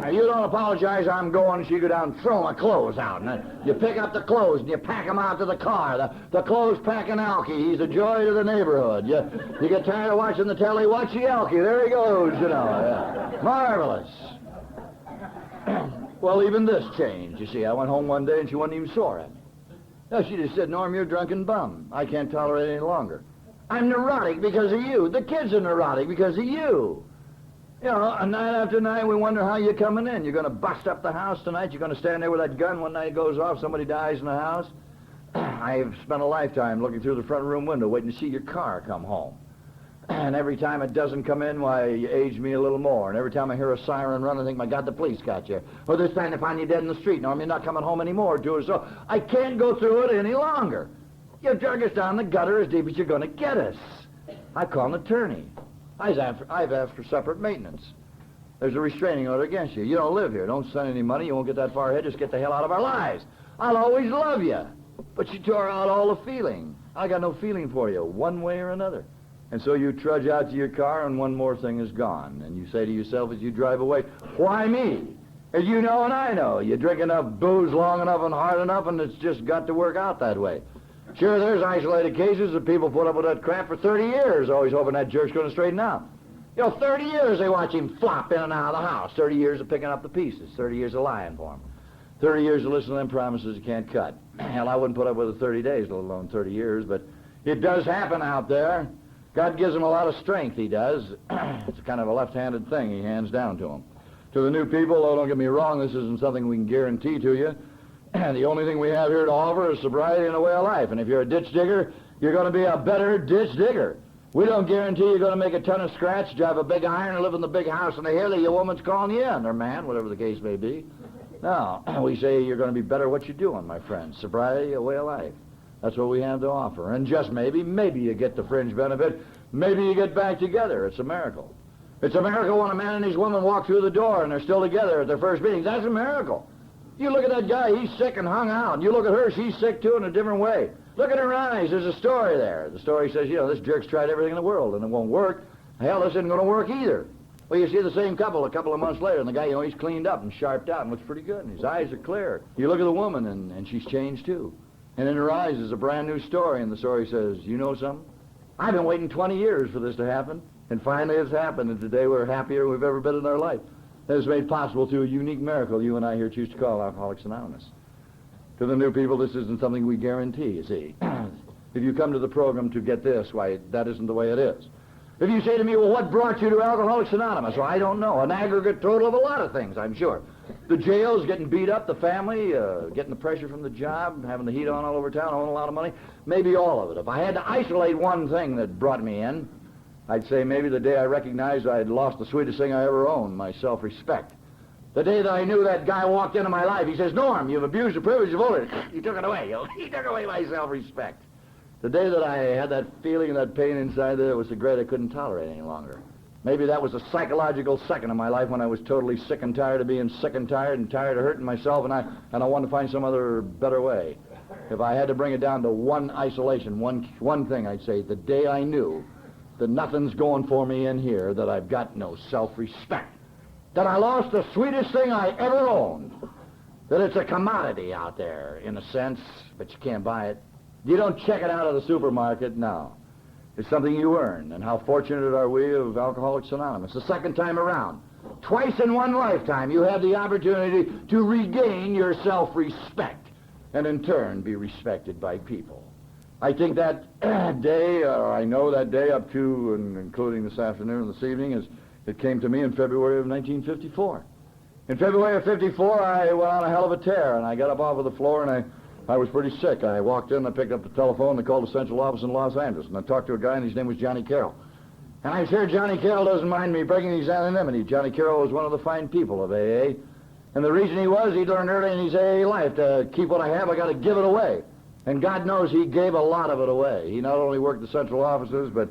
Speaker 1: Now, you don't apologize, I'm going, and she go down and throw my clothes out. And you pick up the clothes and you pack them out to the car. The clothes packing Alki. He's a joy to the neighborhood. You get tired of watching the telly, watch the Alki. There he goes, you know. Marvelous. Well, even this changed, you see. I went home one day and she wasn't even sore at me. No, she just said, Norm, you're a drunken bum. I can't tolerate it any longer. I'm neurotic because of you. The kids are neurotic because of you. You know, night after night, we wonder how you're coming in. You're going to bust up the house tonight. You're going to stand there with that gun. One night it goes off, somebody dies in the house. I've spent a lifetime looking through the front room window waiting to see your car come home. And every time it doesn't come in, why, you age me a little more. And every time I hear a siren run, I think, my God, the police got you. Or they're trying to find you dead in the street. Norm, you're not coming home anymore, do it. So I can't go through it any longer. You drug us down the gutter as deep as you're going to get us. I call an attorney. I've asked for separate maintenance. There's a restraining order against you. You don't live here. Don't send any money. You won't get that far ahead. Just get the hell out of our lives. I'll always love you. But you tore out all the feeling. I got no feeling for you, one way or another. And so you trudge out to your car, and one more thing is gone. And you say to yourself as you drive away, why me? As you know and I know, you drink enough booze long enough and hard enough, and it's just got to work out that way. Sure, there's isolated cases that people put up with that crap for 30 years, always hoping that jerk's going to straighten out. 30 years they watch him flop in and out of the house. 30 years of picking up the pieces. 30 years of lying for him. 30 years of listening to them promises you can't cut. Hell, I wouldn't put up with it 30 days, let alone 30 years, but it does happen out there. God gives him a lot of strength, he does. It's kind of a left-handed thing he hands down to him. To the new people, though, don't get me wrong, this isn't something we can guarantee to you. The only thing we have here to offer is sobriety and a way of life. And if you're a ditch digger, you're going to be a better ditch digger. We don't guarantee you're going to make a ton of scratch, drive a big iron, and live in the big house in the hill that your woman's calling you in, or man, whatever the case may be. No, we say you're going to be better what you're doing, my friend. Sobriety, a way of life. That's what we have to offer. And just maybe you get the fringe benefit. Maybe you get back together. It's a miracle. It's a miracle when a man and his woman walk through the door and they're still together at their first meeting. That's a miracle. You look at that guy, he's sick and hung out. You look at her, she's sick too in a different way. Look at her eyes, there's a story there. The story says, this jerk's tried everything in the world and it won't work. Hell, this isn't going to work either. Well, you see the same couple a couple of months later, and the guy, he's cleaned up and sharped out and looks pretty good, and his eyes are clear. You look at the woman, and she's changed too. And in her eyes is a brand new story, and the story says, you know something? I've been waiting 20 years for this to happen, and finally it's happened, and today we're happier than we've ever been in our life. That is made possible through a unique miracle you and I here choose to call Alcoholics Anonymous. To the new people, this isn't something we guarantee, you see. If you come to the program to get this, why, that isn't the way it is. If you say to me, well, what brought you to Alcoholics Anonymous? Well, I don't know. An aggregate total of a lot of things, I'm sure. The jails, getting beat up, the family, getting the pressure from the job, having the heat on all over town, owing a lot of money, maybe all of it. If I had to isolate one thing that brought me in, I'd say maybe the day I recognized I had lost the sweetest thing I ever owned, my self-respect. The day that I knew that guy walked into my life, he says, Norm, you've abused the privilege of voting. He took it away. He took away my self-respect. The day that I had that feeling and that pain inside there was so great I couldn't tolerate it any longer. Maybe that was a psychological second of my life when I was totally sick and tired of being sick and tired of hurting myself, and I wanted to find some other better way. If I had to bring it down to one isolation, one thing, I'd say the day I knew that nothing's going for me in here, that I've got no self-respect, that I lost the sweetest thing I ever owned, that it's a commodity out there, in a sense, but you can't buy it. You don't check it out of the supermarket, no. It's something you earn, and how fortunate are we of Alcoholics Anonymous. The second time around, twice in one lifetime, you have the opportunity to regain your self-respect, and in turn, be respected by people. I think that day, or I know that day up to and including this afternoon and this evening, it came to me in February of 1954. In February of 54, I went on a hell of a tear, and I got up off of the floor, and I was pretty sick. I walked in, I picked up the telephone, and I called the central office in Los Angeles, and I talked to a guy, and his name was Johnny Carroll. And I'm sure Johnny Carroll doesn't mind me breaking his anonymity. Johnny Carroll was one of the fine people of AA, and the reason he was, he'd learned early in his AA life to keep what I have, I got to give it away. And God knows he gave a lot of it away. He not only worked the central offices, but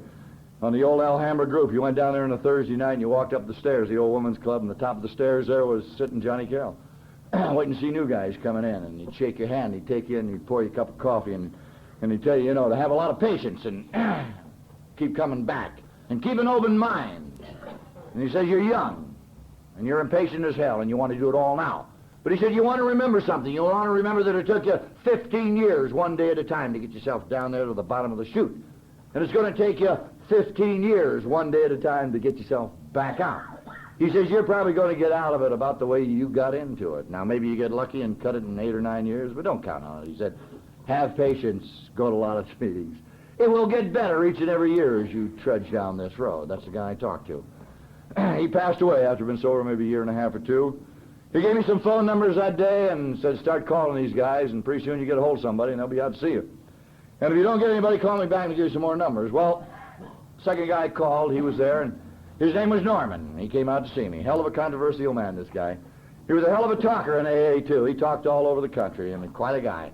Speaker 1: on the old Alhambra group. You went down there on a Thursday night, and you walked up the stairs, the old women's club, and the top of the stairs there was sitting Johnny Carroll. Waiting to see new guys coming in, and he'd shake your hand, he'd take you in, he'd pour you a cup of coffee, and he'd tell you, to have a lot of patience and keep coming back and keep an open mind. And he says, you're young, and you're impatient as hell, and you want to do it all now. But he said, you want to remember something. You want to remember that it took you 15 years, one day at a time, to get yourself down there to the bottom of the chute. And it's going to take you 15 years, one day at a time, to get yourself back out. He says, you're probably going to get out of it about the way you got into it. Now, maybe you get lucky and cut it in 8 or 9 years, but don't count on it. He said, have patience, go to a lot of meetings. It will get better each and every year as you trudge down this road. That's the guy I talked to. He passed away after being sober maybe a year and a half or two. He gave me some phone numbers that day and said, start calling these guys, and pretty soon you get a hold of somebody, and they'll be out to see you. And if you don't get anybody, call me back and give you some more numbers. Well, second guy called, he was there, and his name was Norman. He came out to see me. Hell of a controversial man, this guy. He was a hell of a talker in AA, too. He talked all over the country. I mean, quite a guy.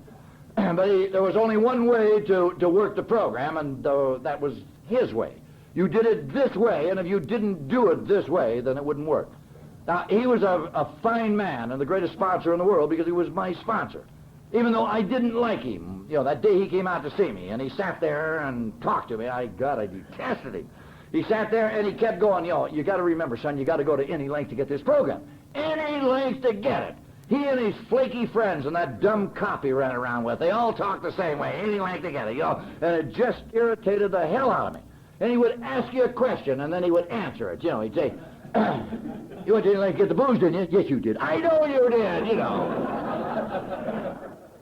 Speaker 1: But there was only one way to work the program, and that was his way. You did it this way, and if you didn't do it this way, then it wouldn't work. Now, he was a fine man and the greatest sponsor in the world because he was my sponsor. Even though I didn't like him, that day he came out to see me, and he sat there and talked to me. I detested him. He sat there, and he kept going, you got to remember, son, you got to go to any length to get this program. Any length to get it. He and his flaky friends and that dumb cop he ran around with, they all talked the same way, any length to get it, and it just irritated the hell out of me. And he would ask you a question, and then he would answer it. He'd say, you went to any length to get the booze, didn't you? Yes, you did. I know you did,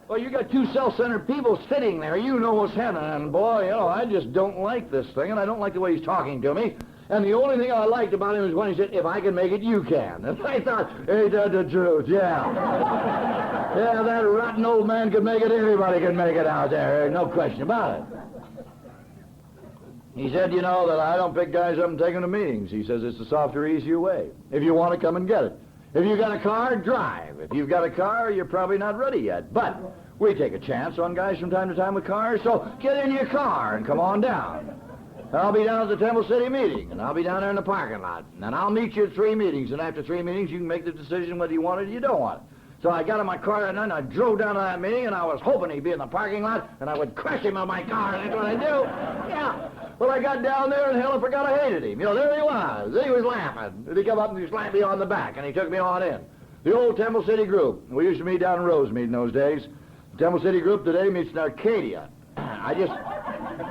Speaker 1: Well, you got two self-centered people sitting there. You know what's happening. And, boy, I just don't like this thing, and I don't like the way he's talking to me. And the only thing I liked about him is when he said, if I can make it, you can. And I thought, ain't that the truth? Yeah. Yeah, that rotten old man could make it. Anybody can make it out there. No question about it. He said, that I don't pick guys up and take them to meetings. He says it's the softer, easier way. If you want to come and get it. If you got a car, drive. If you've got a car, you're probably not ready yet. But we take a chance on guys from time to time with cars, so get in your car and come on down. I'll be down at the Temple City meeting, and I'll be down there in the parking lot. And I'll meet you at 3 meetings, and after 3 meetings, you can make the decision whether you want it or you don't want it. So I got in my car, and then I drove down to that meeting, and I was hoping he'd be in the parking lot, and I would crash him on my car, and that's what I do. Yeah. Well, I got down there, and hell, I forgot I hated him. There he was. He was laughing. And he come up and he slapped me on the back, and he took me on in. The old Temple City group. We used to meet down in Rosemead in those days. The Temple City group today meets in Arcadia. I just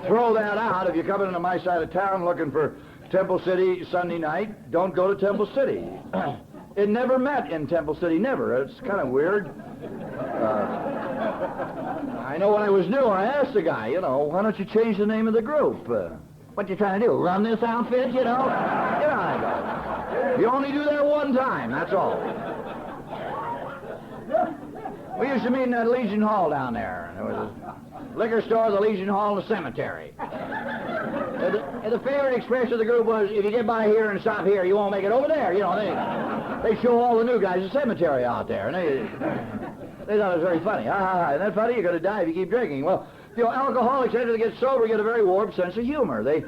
Speaker 1: throw that out. If you're coming into my side of town looking for Temple City Sunday night, don't go to Temple City. It never met in Temple City, never. It's kind of weird. I know when I was new, I asked the guy, why don't you change the name of the group? What you trying to do, run this outfit, Get on it, guys. You only do that one time, that's all. We used to meet in that Legion Hall down there. There was a liquor store, the Legion Hall, and the cemetery. The favorite expression of the group was, if you get by here and stop here, you won't make it over there. They show all the new guys the cemetery out there, and they thought it was very funny. Isn't that funny? You're going to die if you keep drinking. Well, alcoholics, after they get sober, get a very warped sense of humor. They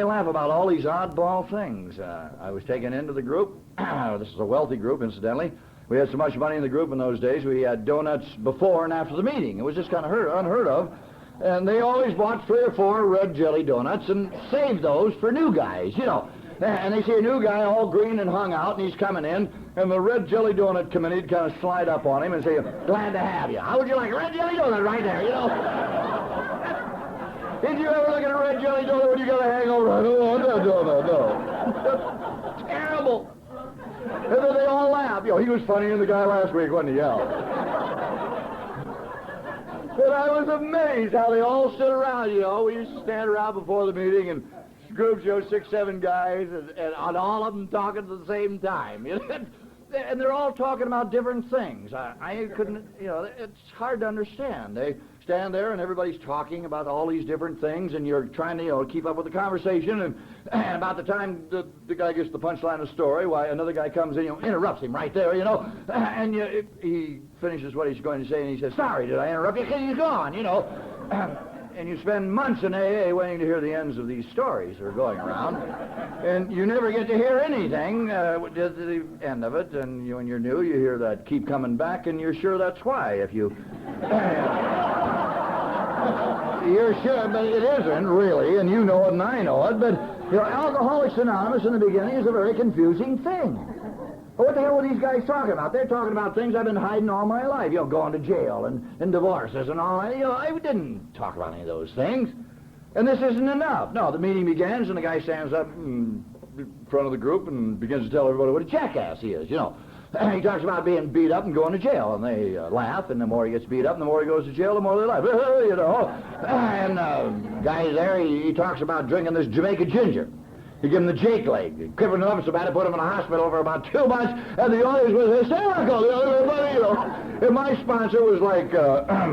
Speaker 1: laugh about all these oddball things. I was taken into the group. This is a wealthy group, incidentally. We had so much money in the group in those days, we had donuts before and after the meeting. It was just kind of unheard of. And they always bought 3 or 4 red jelly donuts and saved those for new guys, And they see a new guy all green and hung out, and he's coming in, and the red jelly donut come in, he'd kind of slide up on him and say, glad to have you. How would you like a red jelly donut right there, Did you ever look at a red jelly donut when you got a hangover? Oh, no. That's terrible. And then they all laugh. He was funnier than the guy last week, wasn't he? Yeah. And I was amazed how they all stood around, We used to stand around before the meeting, and groups, 6, 7 guys, and all of them talking at the same time. And they're all talking about different things. I couldn't, it's hard to understand. They stand there, and everybody's talking about all these different things, and you're trying to, keep up with the conversation, and about the time the guy gets the punchline of the story, why another guy comes in, interrupts him right there, and he finishes what he's going to say, and he says, sorry, did I interrupt you? Because he's gone, And you spend months in AA waiting to hear the ends of these stories that are going around. And you never get to hear anything at the end of it. And when you're new, you hear that keep coming back, and you're sure that's why. If you... you're sure, but it isn't, really. And you know it, and I know it. But, Alcoholics Anonymous in the beginning is a very confusing thing. What the hell are these guys talking about? They're talking about things I've been hiding all my life. Going to jail and divorces and all that. I didn't talk about any of those things. And this isn't enough. No, the meeting begins, and the guy stands up in front of the group and begins to tell everybody what a jackass he is, He talks about being beat up and going to jail, and they laugh, and the more he gets beat up and the more he goes to jail, the more they laugh, And guy's there, he talks about drinking this Jamaica ginger. He gave him the Jake leg, crippling him up so bad, put him in a hospital for about 2 months, and the audience was hysterical. And my sponsor was like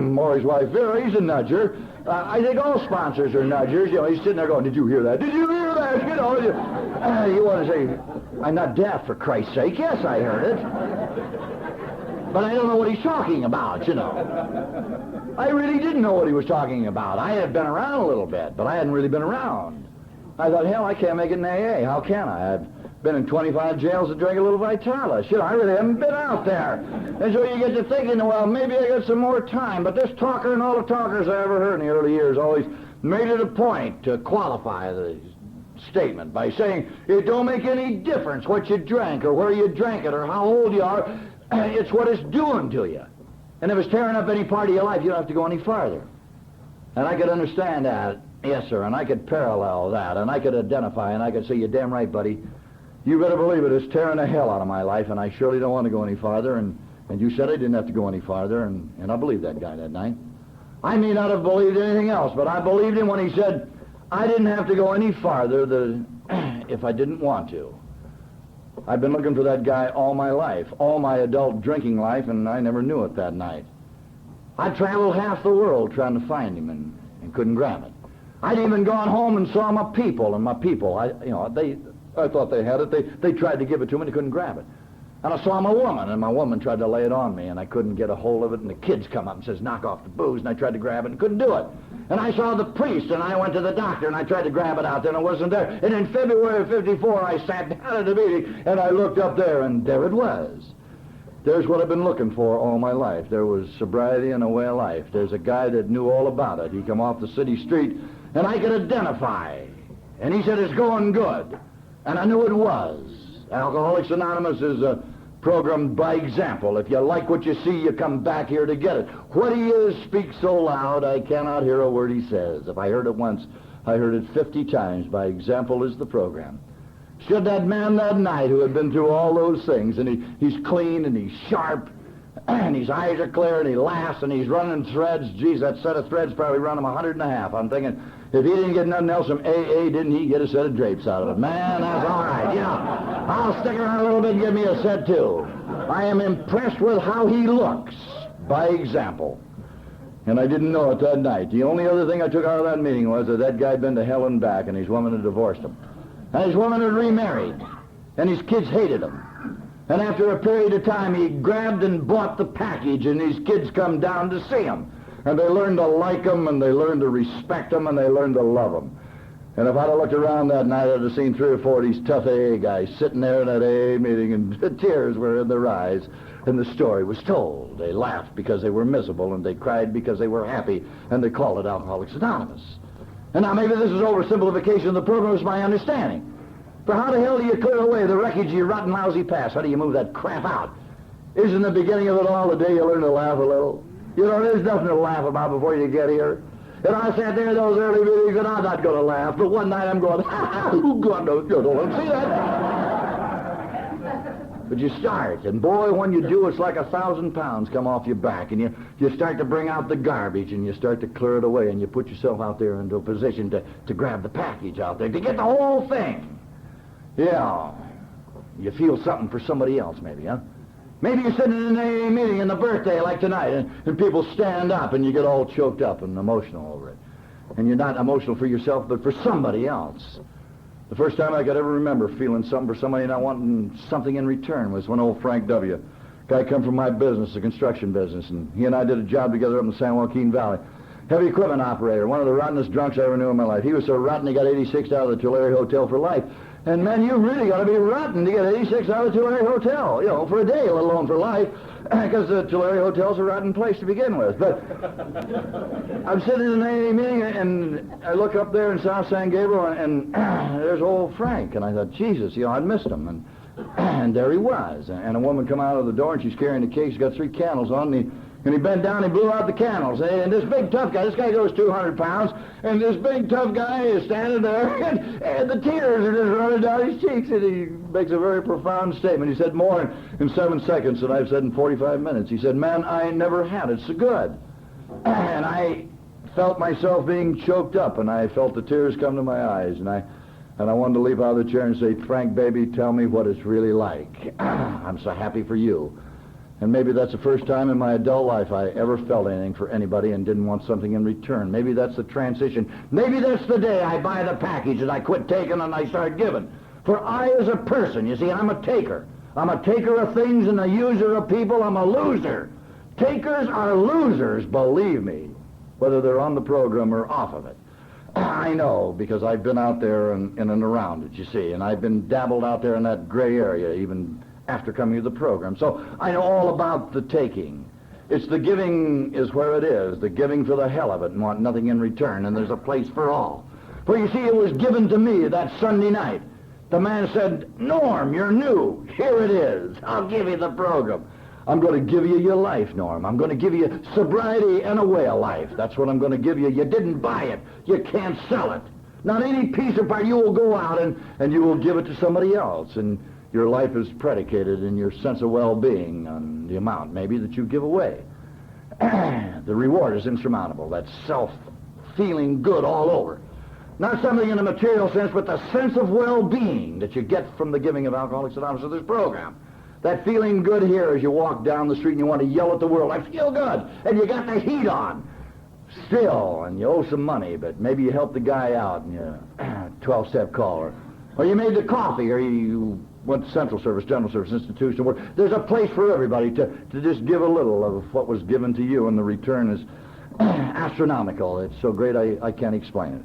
Speaker 1: Maury's wife, Vera. He's a nudger. I think all sponsors are nudgers. He's sitting there going, did you hear that? Did you hear that? you know, you want to say, I'm not deaf, for Christ's sake. Yes, I heard it. But I don't know what he's talking about, you know. I really didn't know what he was talking about. I had been around a little bit, but I hadn't really been around. I thought, hell, I can't make it in AA. How can I? I've been in 25 jails to drink a little Vitalis. You know, I really haven't been out there. And so you get to thinking, well, maybe I got some more time. But this talker and all the talkers I ever heard in the early years always made it a point to qualify the statement by saying it don't make any difference what you drank or where you drank it or how old you are. It's what it's doing to you. And if it's tearing up any part of your life, you don't have to go any farther. And I could understand that, yes, sir, and I could parallel that, and I could identify, and I could say, you're damn right, buddy. You better believe it, it's tearing the hell out of my life, and I surely don't want to go any farther, and you said I didn't have to go any farther, and I believed that guy that night. I may not have believed anything else, but I believed him when he said I didn't have to go any farther if I didn't want to. I've been looking for that guy all my life, all my adult drinking life, and I never knew it that night. I traveled half the world trying to find him and couldn't grab it. I'd even gone home and saw my people, and my people, I thought they had it. They tried to give it to me, and they couldn't grab it. And I saw my woman, and my woman tried to lay it on me, and I couldn't get a hold of it, and the kids come up and says, knock off the booze, and I tried to grab it and couldn't do it. And I saw the priest, and I went to the doctor, and I tried to grab it out there, and it wasn't there. And in February of '54, I sat down at the meeting, and I looked up there, and there it was. There's what I've been looking for all my life. There was sobriety and a way of life. There's a guy that knew all about it. He come off the city street, and I could identify. And he said, it's going good. And I knew it was. Alcoholics Anonymous is a program by example. If you like what you see, you come back here to get it. What he is speaks so loud, I cannot hear a word he says. If I heard it once, I heard it 50 times. By example is the program. Stood that man that night who had been through all those things, and he's clean, and he's sharp, and his eyes are clear, and he laughs, and he's running threads. Geez, that set of threads probably run him 150. I'm thinking, if he didn't get nothing else from AA, didn't he get a set of drapes out of it? Man, that's all right. Yeah, I'll stick around a little bit and give me a set, too. I am impressed with how he looks, by example. And I didn't know it that night. The only other thing I took out of that meeting was that guy had been to hell and back, and his woman had divorced him. And his woman had remarried, and his kids hated him. And after a period of time, he grabbed and bought the package, and his kids come down to see him. And they learned to like him, and they learned to respect him, and they learned to love him. And if I'd have looked around that night, I'd have seen 3 or 4 of these tough AA guys sitting there in that AA meeting, and the tears were in their eyes, and the story was told. They laughed because they were miserable, and they cried because they were happy, and they called it Alcoholics Anonymous. And now maybe this is oversimplification of the program, is my understanding. For how the hell do you clear away the wreckage of your rotten, lousy past? How do you move that crap out? Isn't the beginning of it all the day you learn to laugh a little? You know, there's nothing to laugh about before you get here. And I sat there in those early meetings, and I'm not going to laugh. But one night I'm going, oh, God knows, you don't see that. But you start, and boy, when you do, it's like 1,000 pounds come off your back, and you start to bring out the garbage, and you start to clear it away, and you put yourself out there into a position to grab the package out there, to get the whole thing. Yeah, you feel something for somebody else, maybe, huh? Maybe you're sitting in an AA meeting on a birthday like tonight, and people stand up, and you get all choked up and emotional over it. And you're not emotional for yourself, but for somebody else. The first time I could ever remember feeling something for somebody and not wanting something in return was when old Frank W., guy come from my business, the construction business, and he and I did a job together up in the San Joaquin Valley. Heavy equipment operator, one of the rottenest drunks I ever knew in my life. He was so rotten he got 86 out of the Tulare Hotel for life. And, man, you really got to be rotten to get 86 out of the Tulare Hotel, you know, for a day, let alone for life, because the Tulare Hotel's a rotten place to begin with. But I'm sitting in an AA meeting, and I look up there in South San Gabriel, and there's old Frank. And I thought, Jesus, you know, I'd missed him. And there he was. And a woman come out of the door, and she's carrying the cake. She's got 3 candles on, and he bent down and blew out the candles. And this big tough guy, this guy goes 200 pounds, and this big tough guy is standing there, and the tears are just running down his cheeks, and he makes a very profound statement. He said more in 7 seconds than I've said in 45 minutes. He said, man, I never had it so good. And I felt myself being choked up, and I felt the tears come to my eyes, and I wanted to leap out of the chair and say, Frank, baby, tell me what it's really like. I'm so happy for you. And maybe that's the first time in my adult life I ever felt anything for anybody and didn't want something in return. Maybe that's the transition. Maybe that's the day I buy the package and I quit taking and I start giving. For I, as a person, you see, I'm a taker. I'm a taker of things and a user of people. I'm a loser. Takers are losers, believe me, whether they're on the program or off of it. I know, because I've been out there and around it, you see, and I've been dabbled out there in that gray area even after coming to the program. So I know all about the taking. It's the giving is where it is, the giving for the hell of it and want nothing in return, and there's a place for all. For you see, it was given to me that Sunday night. The man said, Norm, you're new. Here it is. I'll give you the program. I'm going to give you your life, Norm. I'm going to give you sobriety and a way of life. That's what I'm going to give you. You didn't buy it. You can't sell it. Not any piece of part. You will go out and you will give it to somebody else. And your life is predicated in your sense of well-being on the amount, maybe, that you give away. The reward is insurmountable. That self-feeling good all over. Not something in a material sense, but the sense of well-being that you get from the giving of Alcoholics Anonymous of this program. That feeling good here as you walk down the street and you want to yell at the world, I feel good, and you got the heat on. Still, and you owe some money, but maybe you helped the guy out and you 12-step call, or you made the coffee, or you went to Central Service, General Service, Institution. Where there's a place for everybody to just give a little of what was given to you, and the return is astronomical. It's so great I can't explain it.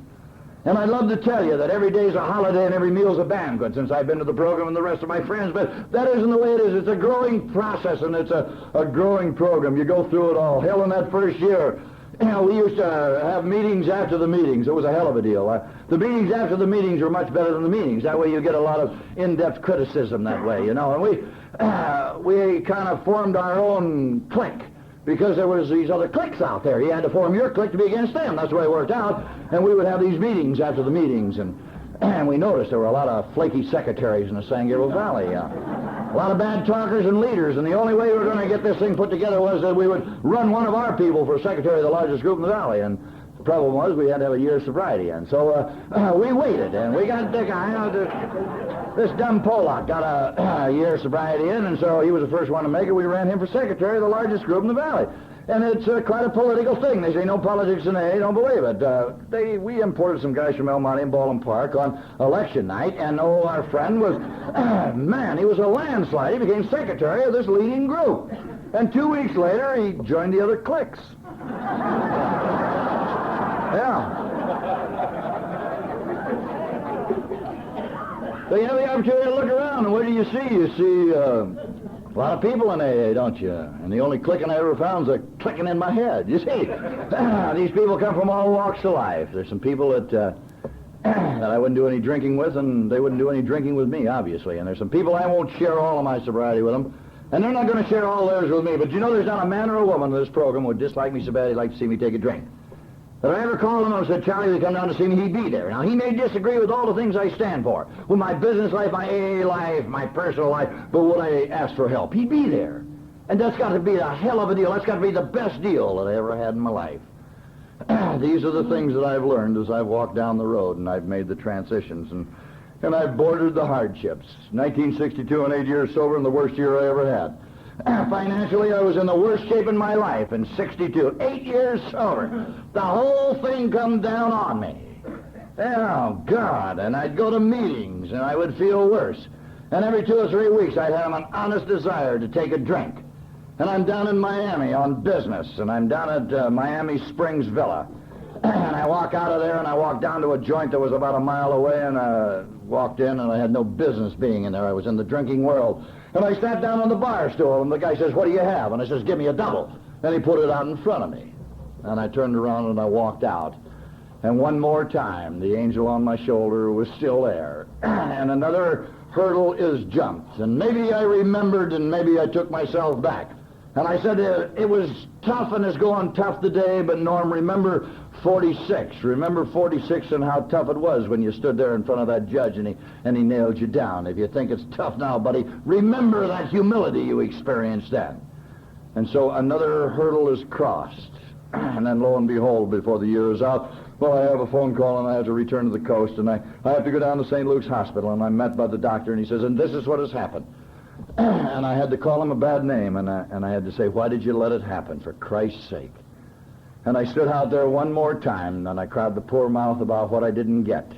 Speaker 1: And I'd love to tell you that every day's a holiday and every meal's a banquet since I've been to the program and the rest of my friends, but that isn't the way it is. It's a growing process, and it's a growing program. You go through it all. Hell, in that first year, we used to have meetings after the meetings. It was a hell of a deal. The meetings after the meetings were much better than the meetings. That way you get a lot of in-depth criticism that way, you know. And we kind of formed our own clique, because there was these other cliques out there. You had to form your clique to be against them. That's the way it worked out. And we would have these meetings after the meetings, and we noticed there were a lot of flaky secretaries in the San Gabriel Valley. A lot of bad talkers and leaders, and the only way we were going to get this thing put together was that we would run one of our people for secretary of the largest group in the valley. And the problem was we had to have a year's sobriety. And so we waited, and we got the guy, this dumb Pollock got a year's sobriety in, and so he was the first one to make it. We ran him for secretary of the largest group in the valley. And it's quite a political thing. They say no politics in AA, don't believe it. We imported some guys from El Monte and Baldwin Park on election night, and our friend was, man, he was a landslide. He became secretary of this leading group. And 2 weeks later, he joined the other cliques. Yeah. So you have the opportunity to look around, and what do you see? You see a lot of people in AA, don't you? And the only clicking I ever found is a clicking in my head. You see, these people come from all walks of life. There's some people that I wouldn't do any drinking with, and they wouldn't do any drinking with me, obviously. And there's some people I won't share all of my sobriety with them, and they're not going to share all theirs with me. But you know, there's not a man or a woman in this program who would dislike me so bad he'd like to see me take a drink. If I ever called him and said, Charlie, would come down to see me, he'd be there. Now, he may disagree with all the things I stand for, with my business life, my AA life, my personal life, but would I ask for help? He'd be there. And that's got to be a hell of a deal. That's got to be the best deal that I ever had in my life. These are the things that I've learned as I've walked down the road and I've made the transitions and I've bordered the hardships. 1962 and 8 years sober, and the worst year I ever had. Financially, I was in the worst shape in my life in 62. 8 years sober. The whole thing come down on me. Oh, God. And I'd go to meetings, and I would feel worse. And every 2 or 3 weeks, I'd have an honest desire to take a drink. And I'm down in Miami on business, and I'm down at Miami Springs Villa. And I walk out of there, and I walk down to a joint that was about a mile away, and I walked in, and I had no business being in there. I was in the drinking world. And I sat down on the bar stool, and the guy says, what do you have? And I says, give me a double. And he put it out in front of me. And I turned around and I walked out. And one more time, the angel on my shoulder was still there. And another hurdle is jumped. And maybe I remembered, and maybe I took myself back. And I said, it was tough, and it's going tough today, but Norm, remember 46. Remember 46 and how tough it was when you stood there in front of that judge and he nailed you down. If you think it's tough now, buddy, remember that humility you experienced then. And so another hurdle is crossed. And then lo and behold, before the year is out, well, I have a phone call and I have to return to the coast, and I have to go down to St. Luke's Hospital, and I'm met by the doctor, and he says, and this is what has happened. And I had to call him a bad name, and I had to say, why did you let it happen, for Christ's sake? And I stood out there one more time, and I cried the poor mouth about what I didn't get,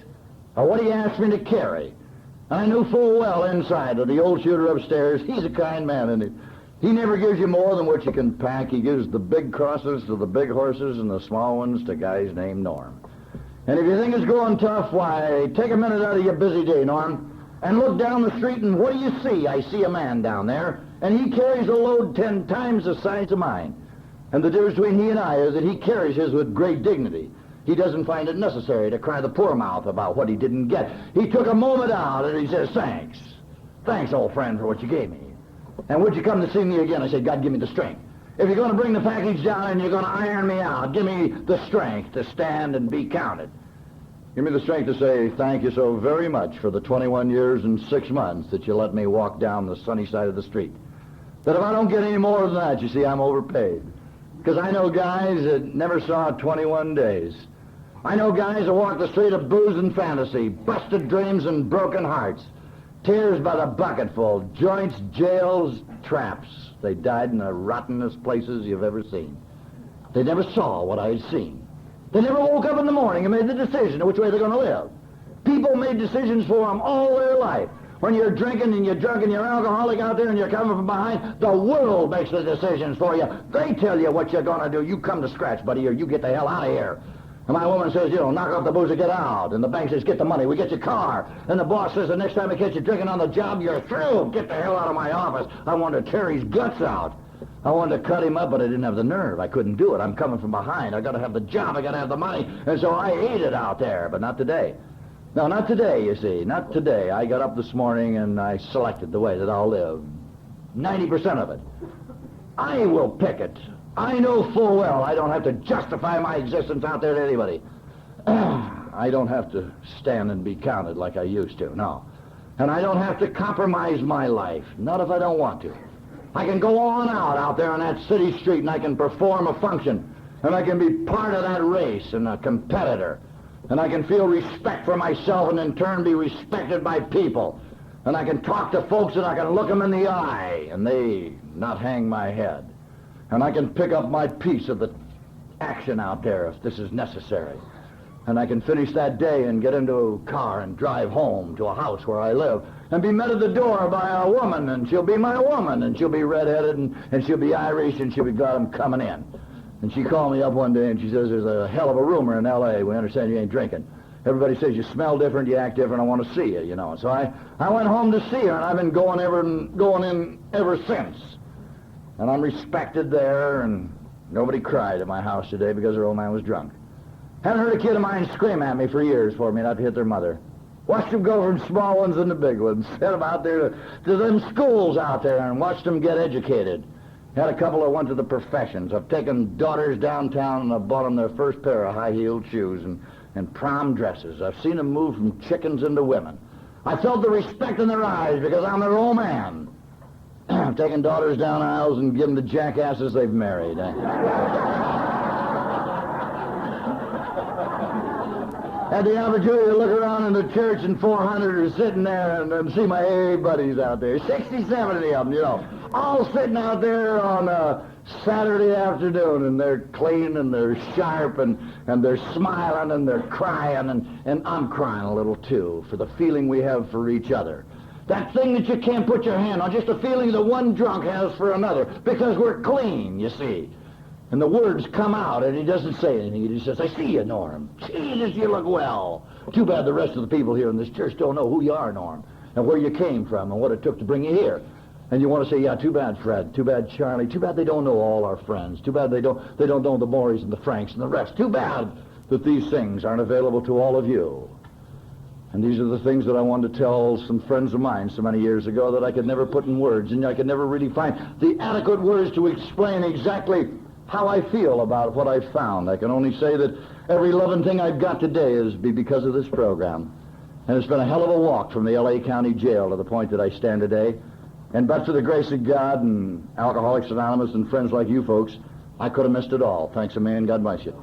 Speaker 1: or what he asked me to carry. And I knew full well inside that the old shooter upstairs, he's a kind man, and he never gives you more than what you can pack. He gives the big crosses to the big horses and the small ones to guys named Norm. And if you think it's going tough, why, take a minute out of your busy day, Norm, and look down the street, and what do you see? I see a man down there, and he carries a load 10 times the size of mine. And the difference between he and I is that he carries his with great dignity. He doesn't find it necessary to cry the poor mouth about what he didn't get. He took a moment out, and he says, thanks. Thanks, old friend, for what you gave me. And would you come to see me again? I said, God, give me the strength. If you're going to bring the package down and you're going to iron me out, give me the strength to stand and be counted. Give me the strength to say thank you so very much for the 21 years and 6 months that you let me walk down the sunny side of the street. That if I don't get any more than that, you see, I'm overpaid. Because I know guys that never saw 21 days. I know guys that walk the street of booze and fantasy, busted dreams and broken hearts, tears by the bucketful, joints, jails, traps. They died in the rottenest places you've ever seen. They never saw what I had seen. They never woke up in the morning and made the decision of which way they're going to live. People made decisions for them all their life. When you're drinking and you're drunk and you're alcoholic out there and you're coming from behind, the world makes the decisions for you. They tell you what you're going to do. You come to scratch, buddy, or you get the hell out of here. And my woman says, knock off the booze and get out. And the bank says, get the money, we get your car. And the boss says, the next time I catch you drinking on the job, you're through. Get the hell out of my office. I want to tear his guts out. I wanted to cut him up, but I didn't have the nerve. I couldn't do it. I'm coming from behind. I got to have the job. I got to have the money. And so I ate it out there, but not today. No, not today, you see. Not today. I got up this morning and I selected the way that I'll live. 90% of it. I will pick it. I know full well I don't have to justify my existence out there to anybody. I don't have to stand and be counted like I used to, no. And I don't have to compromise my life, not if I don't want to. I can go on out there on that city street and I can perform a function. And I can be part of that race and a competitor. And I can feel respect for myself and in turn be respected by people. And I can talk to folks and I can look them in the eye and they not hang my head. And I can pick up my piece of the action out there if this is necessary. And I can finish that day and get into a car and drive home to a house where I live and be met at the door by a woman, and she'll be my woman, and she'll be redheaded, and she'll be Irish, and she'll be glad I'm coming in. And she called me up one day and she says, there's a hell of a rumor in L.A. We understand you ain't drinking. Everybody says you smell different, you act different, I want to see you, So I went home to see her, and I've been going in ever since. And I'm respected there, and nobody cried at my house today because their old man was drunk. Haven't heard a kid of mine scream at me for years for me not to hit their mother. Watched them go from small ones into big ones. Sent them out there to them schools out there and watched them get educated. Had a couple that went to the professions. I've taken daughters downtown and I've bought them their first pair of high-heeled shoes and prom dresses. I've seen them move from chickens into women. I felt the respect in their eyes because I'm their old man. I've taken daughters down aisles and given the jackasses they've married. Had the opportunity to look around in the church and 400 are sitting there and see my AA buddies out there. 60, 70 of them, all sitting out there on a Saturday afternoon, and they're clean and they're sharp and they're smiling and they're crying, and I'm crying a little too for the feeling we have for each other. That thing that you can't put your hand on, just a feeling that one drunk has for another, because we're clean, you see. And the words come out, and he doesn't say anything. He just says, I see you, Norm. Jesus, you look well. Too bad the rest of the people here in this church don't know who you are, Norm, and where you came from, and what it took to bring you here. And you want to say, yeah, too bad, Fred. Too bad, Charlie. Too bad they don't know all our friends. Too bad they don't know the Morris and the Franks and the rest. Too bad that these things aren't available to all of you. And these are the things that I wanted to tell some friends of mine so many years ago that I could never put in words, and I could never really find the adequate words to explain exactly how I feel about what I've found. I can only say that every loving thing I've got today is because of this program. And it's been a hell of a walk from the L.A. County Jail to the point that I stand today. And but for the grace of God and Alcoholics Anonymous and friends like you folks, I could have missed it all. Thanks a million. God bless you.